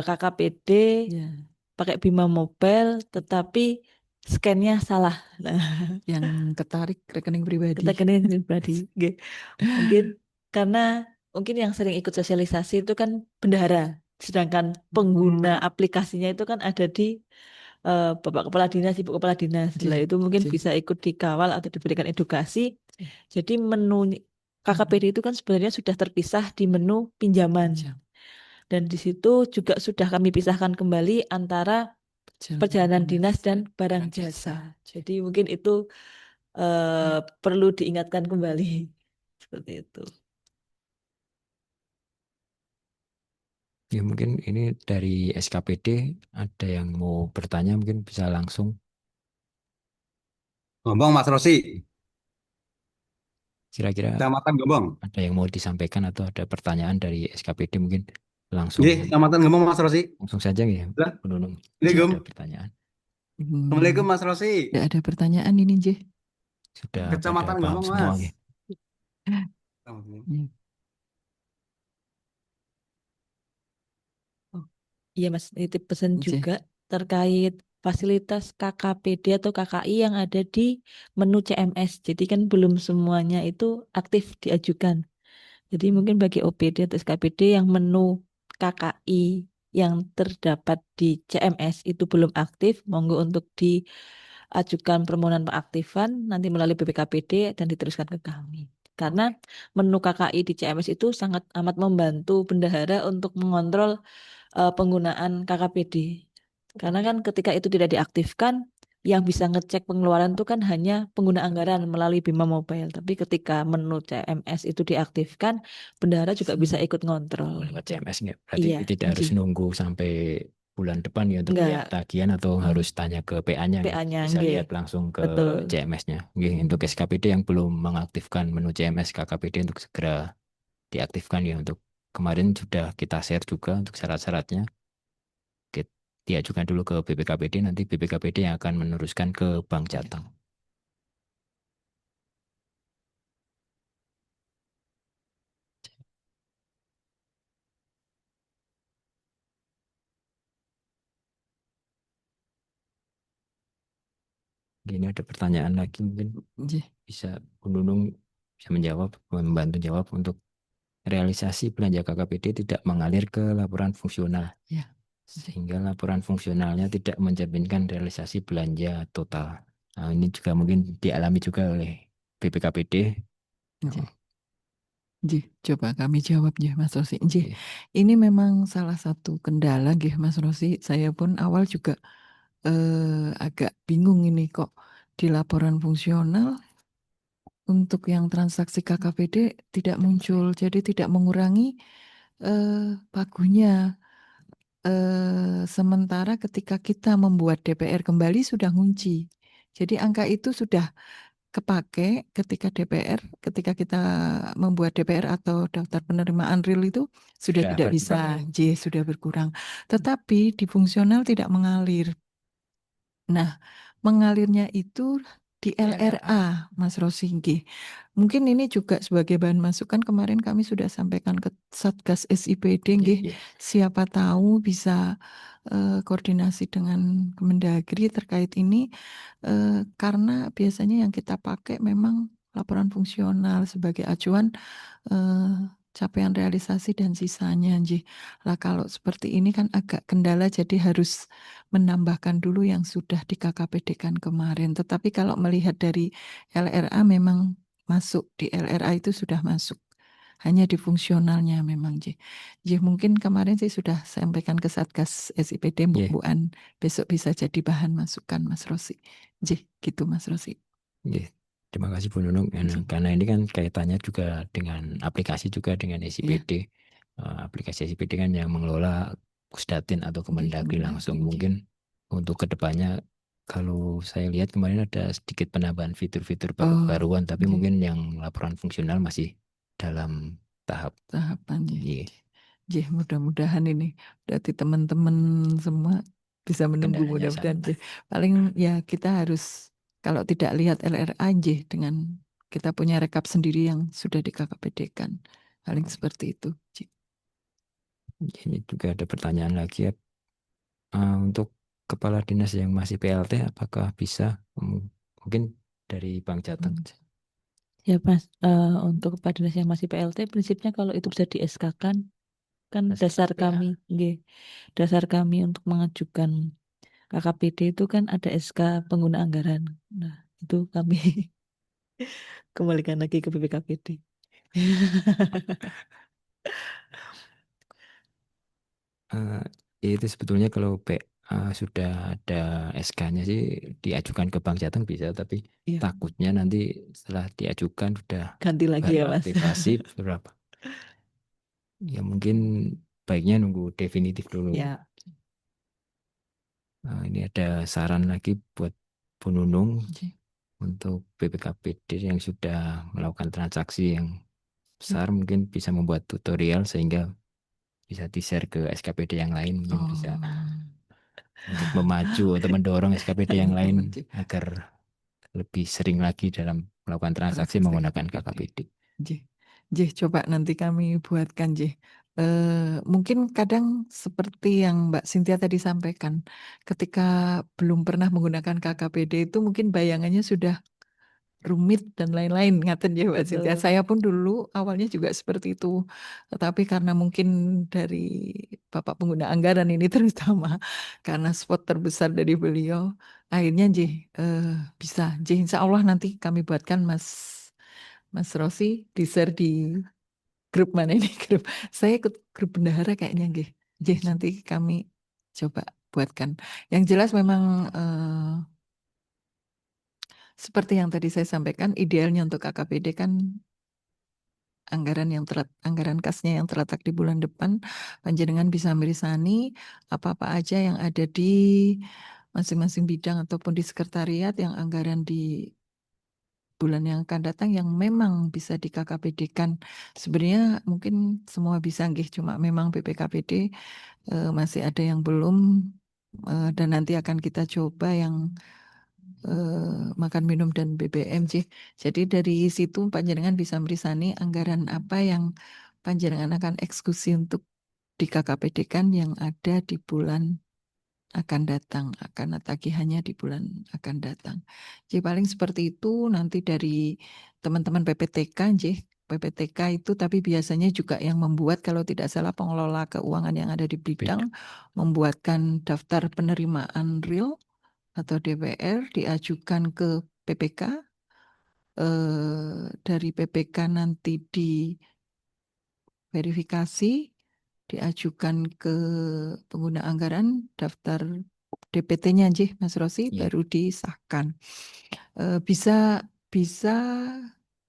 KKPD Ya, pakai Bima Mobile tetapi scan-nya salah. Nah, yang ketarik rekening pribadi. kita kena pribadi. Nggih. Mungkin karena mungkin yang sering ikut sosialisasi itu kan bendahara, sedangkan pengguna aplikasinya itu kan ada di Bapak Kepala Dinas, Ibu Kepala Dinas. Setelah Nggih, itu mungkin nggih. bisa ikut dikawal atau diberikan edukasi. Jadi menu KKPD itu kan sebenarnya sudah terpisah di menu pinjaman. Dan di situ juga sudah kami pisahkan kembali antara perjalanan dinas dan barang jasa. Jadi mungkin itu perlu diingatkan kembali. Seperti itu. Ya mungkin ini dari SKPD ada yang mau bertanya, mungkin bisa langsung. Gombong Mas Rosi. Kira-kira Kecamatan Gombong. ada yang mau disampaikan atau ada pertanyaan dari SKPD, mungkin langsung Nggih, Kecamatan Gombong Mas Rosi. langsung saja ya Lah. Bu Nunung. Assalamualaikum. Ada pertanyaan. Assalamualaikum Mas Rosi. Tidak ada pertanyaan ini, Nggih. sudah pada Kecamatan paham ngomong, semua Mas. ya. Ya. Oh, iya Mas, titip pesan Nggih. juga terkait fasilitas KKPD atau KKI yang ada di menu CMS. Jadi kan belum semuanya itu aktif diajukan. Jadi mungkin bagi OPD atau SKPD yang menu KKI yang terdapat di CMS itu belum aktif, monggo untuk diajukan permohonan pengaktifan nanti melalui BPKPD dan diteruskan ke kami. Karena menu KKI di CMS itu sangat amat membantu bendahara untuk mengontrol penggunaan KKPD. Karena kan ketika itu tidak diaktifkan, yang bisa ngecek pengeluaran itu kan hanya pengguna anggaran melalui Bima Mobile. Tapi ketika menu CMS itu diaktifkan, bendahara juga bisa ikut ngontrol. Lewat CMS nggak? Berarti Iya, tidak harus nggih. nunggu sampai bulan depan ya untuk Enggak. lihat tagihan atau harus tanya ke PA-nya nggak? PA-nya, Bisa nggih. lihat langsung ke Betul. CMS-nya. Untuk SKPD yang belum mengaktifkan menu CMS KKPD untuk segera diaktifkan ya. Untuk kemarin sudah kita share juga untuk syarat-syaratnya. Diajukan dulu ke BPKPD, nanti BPKPD yang akan meneruskan ke Bank Jateng. Ini ada pertanyaan lagi mungkin Nggih. bisa Bu Nunung bisa menjawab, membantu jawab untuk realisasi belanja KKPD tidak mengalir ke laporan fungsional. Ya. Sehingga laporan fungsionalnya tidak mencerminkan realisasi belanja total. Nah, ini juga mungkin dialami juga oleh BPKPD. Nggih. Nggih, coba kami jawab ya Mas Rosi. Nggih, Oke. ini memang salah satu kendala nggih Mas Rosi. Saya pun awal juga agak bingung ini kok di laporan fungsional untuk yang transaksi KKPD tidak muncul. Jadi tidak mengurangi pagunya. Sementara ketika kita membuat DPR kembali sudah ngunci. Jadi angka itu sudah kepake ketika DPR, ketika kita membuat DPR atau daftar penerimaan real itu sudah Sudah tidak berkurang. bisa, sudah berkurang. Tetapi di fungsional tidak mengalir. Nah, mengalirnya itu di LRA, Mas Rosinggi. Mungkin ini juga sebagai bahan masukan kemarin kami sudah sampaikan ke Satgas SIPD, nggih. Siapa tahu bisa koordinasi dengan Kemendagri terkait ini karena biasanya yang kita pakai memang laporan fungsional sebagai acuan capaian realisasi dan sisanya, nggih. Lah kalau seperti ini kan agak kendala jadi harus menambahkan dulu yang sudah di KKPD-kan kemarin. Tetapi kalau melihat dari LRA memang masuk di LRA itu sudah masuk. Hanya di fungsionalnya memang, J. Mungkin kemarin saya sudah sampaikan ke Satgas SIPD, Bu Yeah. Buan. Besok bisa jadi bahan masukan, Mas Rosi. Gitu Mas Rosi. Yeah. Terima kasih Bu Nunung. Karena ini kan kaitannya juga dengan aplikasi juga dengan SIPD. Aplikasi SIPD kan yang mengelola Pusdatin atau Kemendagri langsung. Mungkin untuk kedepannya kalau saya lihat kemarin ada sedikit penambahan fitur-fitur baruan, tapi mungkin yang laporan fungsional masih dalam tahapan ya. Mudah-mudahan ini berarti teman-teman semua bisa menunggu mudah-mudahan. Paling ya kita harus kalau tidak lihat LRA dengan kita punya rekap sendiri yang sudah di KKPD kan. Paling seperti itu. Ini juga ada pertanyaan lagi ya. Untuk kepala dinas yang masih PLT apakah bisa mungkin dari Bank Jateng? Ya Mas, untuk kepala dinas yang masih PLT prinsipnya kalau itu bisa di SK-kan kan dasar kami, dasar kami untuk mengajukan KKPD itu kan ada SK pengguna anggaran. Nah, itu kami kembalikan lagi ke BPKPD. Itu sebetulnya kalau sudah ada SK-nya sih diajukan ke Bank Jateng bisa, tapi takutnya nanti setelah diajukan sudah ganti lagi ya Mas. aktivasi berapa? Ya mungkin baiknya nunggu definitif dulu. Ya. Ini ada saran lagi buat Bu Nunung untuk BPKPD yang sudah melakukan transaksi yang besar, mungkin bisa membuat tutorial sehingga bisa di-share ke SKPD yang lain, mungkin bisa untuk memacu atau mendorong SKPD yang lain agar lebih sering lagi dalam melakukan transaksi Transaksi menggunakan KKPD. KKPD. Jih, Jih, coba nanti kami buatkan, Jih. Mungkin kadang seperti yang Mbak Cynthia tadi sampaikan, ketika belum pernah menggunakan KKPD itu mungkin bayangannya sudah rumit dan lain-lain, ngaten ya Mbak Cynthia. Betul. Saya pun dulu awalnya juga seperti itu, tetapi karena mungkin dari Bapak pengguna anggaran ini terutama, karena spot terbesar dari beliau, akhirnya Jih bisa. Jih, insya Allah nanti kami buatkan Mas Rosi di-share di grup mana ini grup. Saya ikut grup bendahara kayaknya nggih. Jih, nanti kami coba buatkan. Yang jelas memang seperti yang tadi saya sampaikan, idealnya untuk KKPD kan anggaran kasnya yang terletak di bulan depan, panjenengan bisa merisani apa-apa aja yang ada di masing-masing bidang ataupun di sekretariat yang anggaran di bulan yang akan datang yang memang bisa di KKPD-kan. Sebenarnya mungkin semua bisa nggih, cuma memang BPKPD masih ada yang belum dan nanti akan kita coba yang makan minum dan BBM sih. Jadi dari situ panjenengan bisa merisani anggaran apa yang panjenengan akan eksekusi untuk di KKPD-kan yang ada di bulan akan datang, karena tagihannya di bulan akan datang. Jadi paling seperti itu nanti dari teman-teman PPTK, PPTK itu tapi biasanya juga yang membuat kalau tidak salah pengelola keuangan yang ada di bidang membuatkan daftar penerimaan real atau DPR diajukan ke PPK, dari PPK nanti diverifikasi, diajukan ke pengguna anggaran, daftar DPT-nya Mas Rosi, Iya. baru disahkan. Bisa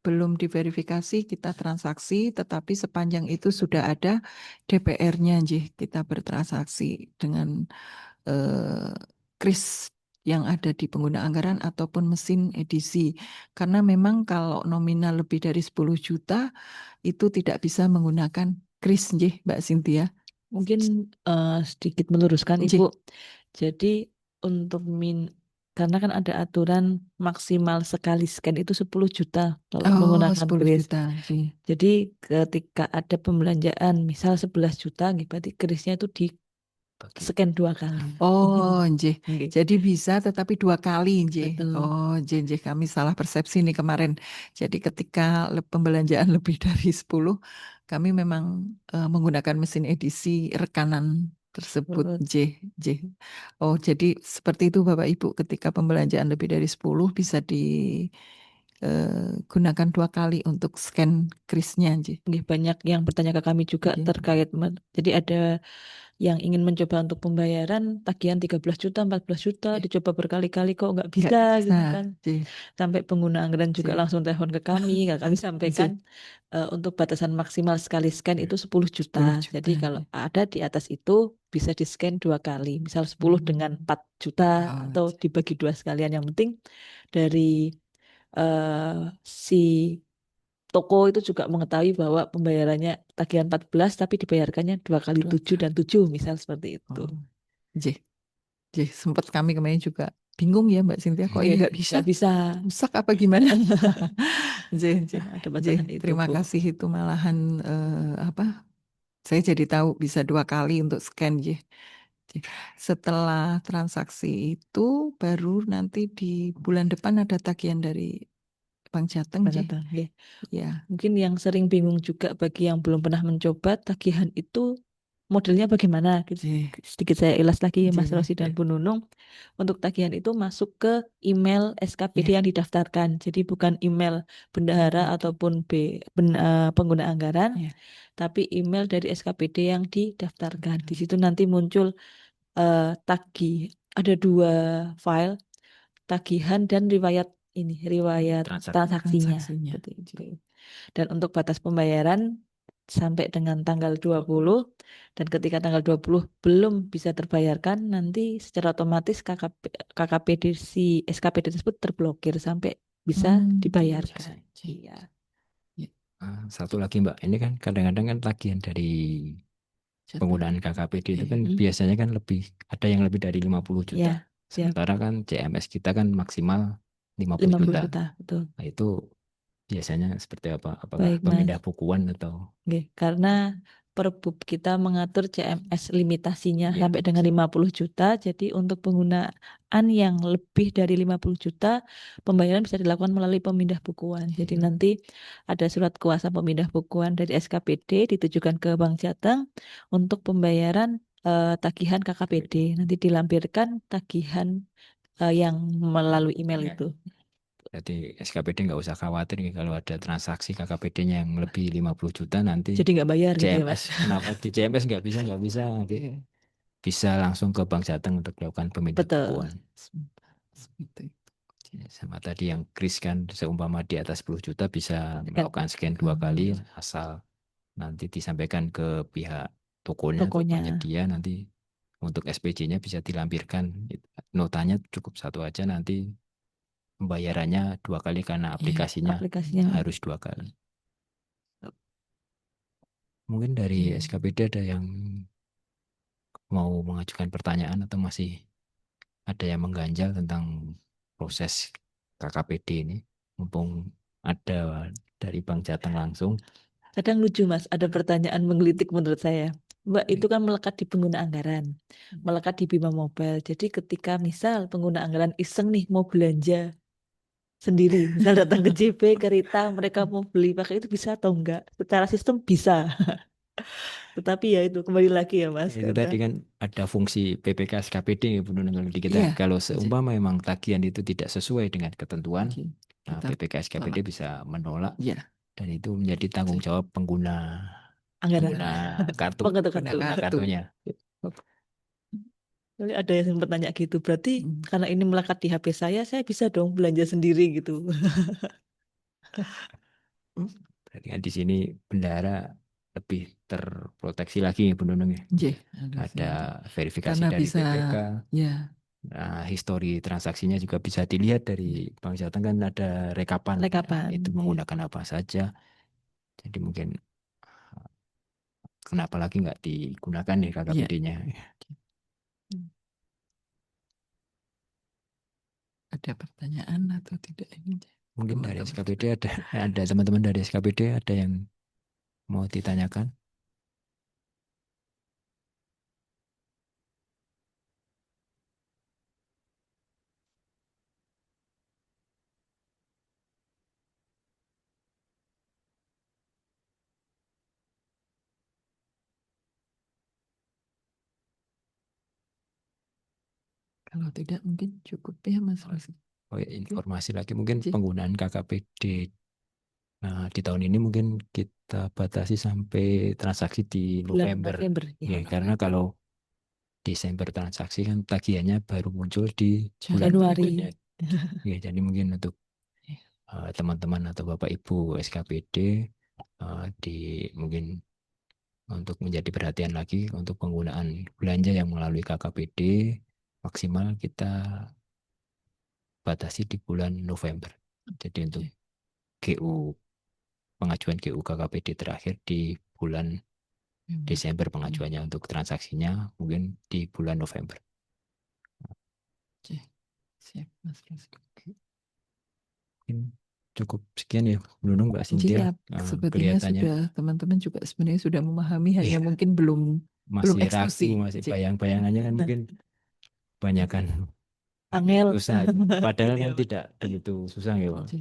belum diverifikasi kita transaksi, tetapi sepanjang itu sudah ada DPR-nya kita bertransaksi dengan kris yang ada di pengguna anggaran ataupun mesin edisi. Karena memang kalau nominal lebih dari 10 juta itu tidak bisa menggunakan kris, Mbak Cynthia. Mungkin sedikit meluruskan Nggih. Ibu. Jadi untuk karena kan ada aturan maksimal sekali scan itu 10 juta kalau menggunakan 10 kris. juta. Nggih. Jadi ketika ada pembelanjaan misal 11 juta, berarti krisnya itu di scan 2 kali. Oh, nggih. Nggih. Jadi bisa tetapi 2 kali, nggih. Betul. Oh, nggih, kami salah persepsi nih kemarin. Jadi ketika pembelanjaan lebih dari 10, kami memang menggunakan mesin edisi rekanan tersebut, nggih. Oh, jadi seperti itu Bapak Ibu, ketika pembelanjaan lebih dari 10 bisa digunakan 2 kali untuk scan krisnya, nggih. Nggih, banyak yang bertanya ke kami juga Nggih. terkait jadi ada yang ingin mencoba untuk pembayaran tagihan 13 juta, 14 juta, dicoba berkali-kali kok nggak bisa gitu kan. Sampai pengguna anggaran juga langsung telepon ke kami, kami sampaikan untuk batasan maksimal sekali scan itu 10 juta. Jadi kalau ada di atas itu bisa di scan 2 kali, misal 10 dengan 4 juta atau dibagi 2 sekalian. Yang penting dari si toko itu juga mengetahui bahwa pembayarannya tagihan 14 tapi dibayarkannya 2 kali 7 dan 7 misal seperti itu. Sempat kami kemarin juga bingung ya Mbak Cynthia, kok ini nggak bisa? Nggak bisa. Rusak apa gimana? Ada batasan itu, terima Bu. kasih, itu malahan saya jadi tahu bisa 2 kali untuk scan. Setelah transaksi itu baru nanti di bulan depan ada tagihan dari Bank Jateng. Ya. Mungkin yang sering bingung juga bagi yang belum pernah mencoba tagihan itu modelnya bagaimana? Sedikit saya ulas lagi Mas Rosi dan Bu Nunung. Untuk tagihan itu masuk ke email SKPD yang didaftarkan. Jadi bukan email bendahara ataupun pengguna anggaran, tapi email dari SKPD yang didaftarkan. Di situ nanti muncul tagih. Ada 2 file, tagihan dan riwayat transaksinya. Dan untuk batas pembayaran sampai dengan tanggal 20, dan ketika tanggal 20 belum bisa terbayarkan, nanti secara otomatis KKPD si SKPD tersebut terblokir sampai bisa dibayarkan. Iya. Satu lagi Mbak, ini kan kadang-kadang kan tagihan dari penggunaan KKPD itu kan biasanya kan ada yang lebih dari 50 juta. Sementara kan CMS kita kan maksimal 50 50 juta. juta, betul. Nah, itu biasanya seperti apa? Apakah Baik, Mas. pemindah bukuan atau Oke, karena Perbub kita mengatur CMS limitasinya ya, sampai dengan 50 juta. Jadi untuk penggunaan yang lebih dari 50 juta, pembayaran bisa dilakukan melalui pemindah bukuan. Jadi nanti ada surat kuasa pemindah bukuan dari SKPD ditujukan ke Bank Jateng untuk pembayaran tagihan KKPD. Nanti dilampirkan tagihan yang melalui email Ya. itu. Berarti SKPD nggak usah khawatir nih kalau ada transaksi KKPD-nya yang lebih 50 juta nanti Jadi nggak bayar gitu ya, Mas. CMS. Kenapa di CMS nggak bisa nanti bisa langsung ke Bank Jateng untuk dilakukan pemindah Betul. bukuan. Seperti itu. Ya, sama tadi yang kris kan seumpama di atas 10 juta bisa melakukan scan 2 kali asal nanti disampaikan ke pihak tokonya atau Tokonya. penyedia, nanti untuk SPJ-nya bisa dilampirkan. Notanya cukup satu aja, nanti pembayarannya 2 kali karena aplikasinya Aplikasinya. harus 2 kali. Mungkin dari SKPD ada yang mau mengajukan pertanyaan atau masih ada yang mengganjal tentang proses KKPD ini, mumpung ada dari Bank Jateng langsung. Kadang lucu, Mas, ada pertanyaan menggelitik menurut saya. Mbak, itu kan melekat di pengguna anggaran, melekat di Bima Mobile. Jadi ketika misal pengguna anggaran iseng nih mau belanja sendiri, misal datang ke JP, ke Rita, mereka mau beli pakai itu bisa atau enggak? Secara sistem bisa. Tetapi ya itu kembali lagi ya, Mas. Itu tadi kan ada fungsi PPK SKPD Bu Nunung, kalau di kita. Iya. Kalau seumpama memang tagihan itu tidak sesuai dengan ketentuan, nah, Kita PPK SKPD bisa menolak, Iya. dan itu menjadi tanggung jawab pengguna Anggaran. kartu, Pengguna kartu. kartunya. Jadi ada yang bertanya gitu, berarti karena ini melekat di HP saya bisa dong belanja sendiri gitu. Berarti kan di sini bendahara lebih terproteksi lagi Bu Nunung ya. Iya, Ada verifikasi karena dari bisa, PPK. ya, Nah, histori transaksinya juga bisa dilihat dari Bank Jateng, kan ada rekapan. Rekapan. Itu menggunakan apa saja. Jadi mungkin kenapa lagi nggak digunakan nih KKPD-nya. Ada pertanyaan atau tidak ini? Mungkin dari SKPD ada teman-teman dari SKPD ada yang mau ditanyakan. Kalau tidak mungkin cukup ya, Mas Rosi. Oh ya, informasi lagi mungkin penggunaan KKPD. Nah, di tahun ini mungkin kita batasi sampai transaksi di November. Ya, karena kalau Desember transaksi kan tagihannya baru muncul di bulan Januari. berikutnya. Ya, jadi mungkin untuk teman-teman atau Bapak Ibu SKPD mungkin untuk menjadi perhatian lagi untuk penggunaan belanja yang melalui KKPD, maksimal kita batasi di bulan November. Jadi untuk pengajuan GU KKPD terakhir di bulan Desember, pengajuannya untuk transaksinya mungkin di bulan November. Siap, Mas Rosi. Cukup sekian ya, Nunung, Mbak Cynthia. Sepertinya sudah teman-teman juga sebenarnya sudah memahami, hanya mungkin belum masih eksekusi. ragu, masih bayang-bayangannya kan mungkin banyak kan angel. susah. Padahal kan tidak begitu susah ya, Pak.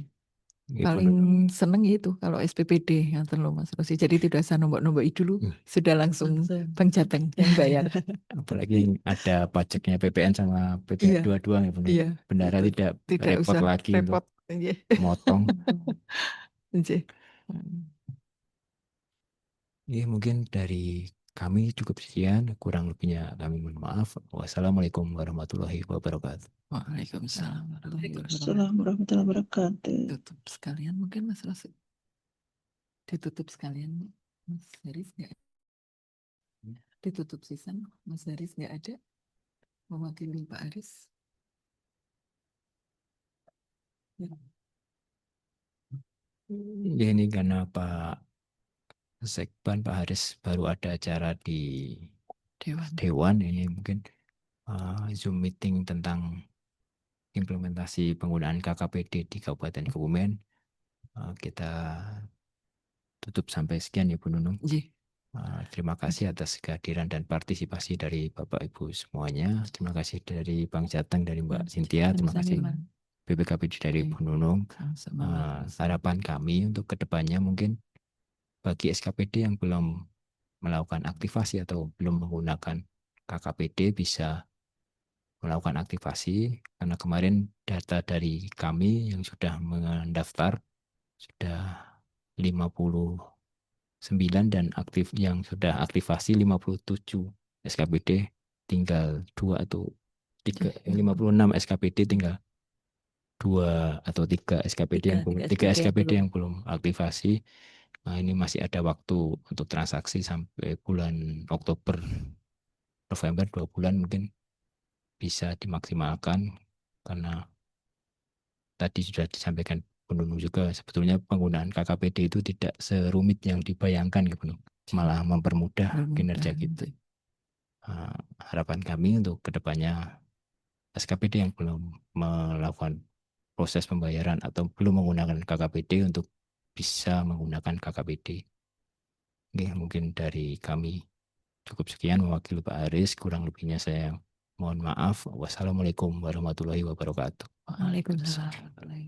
Paling seneng itu kalau SPPD yang terlalu Mas Rosi. Jadi tidak usah nombok-nombok dulu, sudah langsung Bank Jateng yang bayar. Apalagi ada pajaknya PPN sama PPN dua-dua ya, bendahara tidak repot usah lagi repot. untuk motong. Iya, mungkin dari kami cukup sekian, kurang lebihnya kami mohon maaf. Wassalamualaikum warahmatullahi wabarakatuh. Waalaikumsalam warahmatullahi wabarakatuh. Tutup sekalian mungkin Mas Rosi. Ditutup sekalian Mas Haris nggak? Ditutup season Mas Haris nggak ada mewakili Pak Haris. Ya, ini karena Pak Sekban, Pak Haris baru ada acara di Dewan ini mungkin Zoom meeting tentang implementasi penggunaan KKPD di Kabupaten Kebumen. Kita tutup sampai sekian ya Bu Nunung. Nggih. Terima kasih atas kehadiran dan partisipasi dari Bapak Ibu semuanya. Terima kasih dari Bang Jateng, dari Mbak Cynthia. Terima kasih BPKPD dari Bu Nunung. Harapan kami untuk kedepannya mungkin bagi SKPD yang belum melakukan aktivasi atau belum menggunakan KKPD bisa melakukan aktivasi, karena kemarin data dari kami yang sudah mendaftar sudah 59 dan aktif yang sudah aktivasi 57 SKPD, tinggal 2 atau 3, 56 SKPD tinggal 2 atau 3 SKPD yang belum 3 SKPD yang belum aktivasi. Nah, ini masih ada waktu untuk transaksi sampai bulan Oktober, November, 2 bulan mungkin bisa dimaksimalkan, karena tadi sudah disampaikan Bu Nunung juga, sebetulnya penggunaan KKPD itu tidak serumit yang dibayangkan ya Bu Nunung, malah mempermudah kinerja kita. Harapan kami untuk kedepannya SKPD yang belum melakukan proses pembayaran atau belum menggunakan KKPD untuk bisa menggunakan KKPD. Oke, mungkin dari kami cukup sekian mewakili Pak Aris, kurang lebihnya saya mohon maaf. Wassalamualaikum warahmatullahi wabarakatuh. Waalaikumsalam.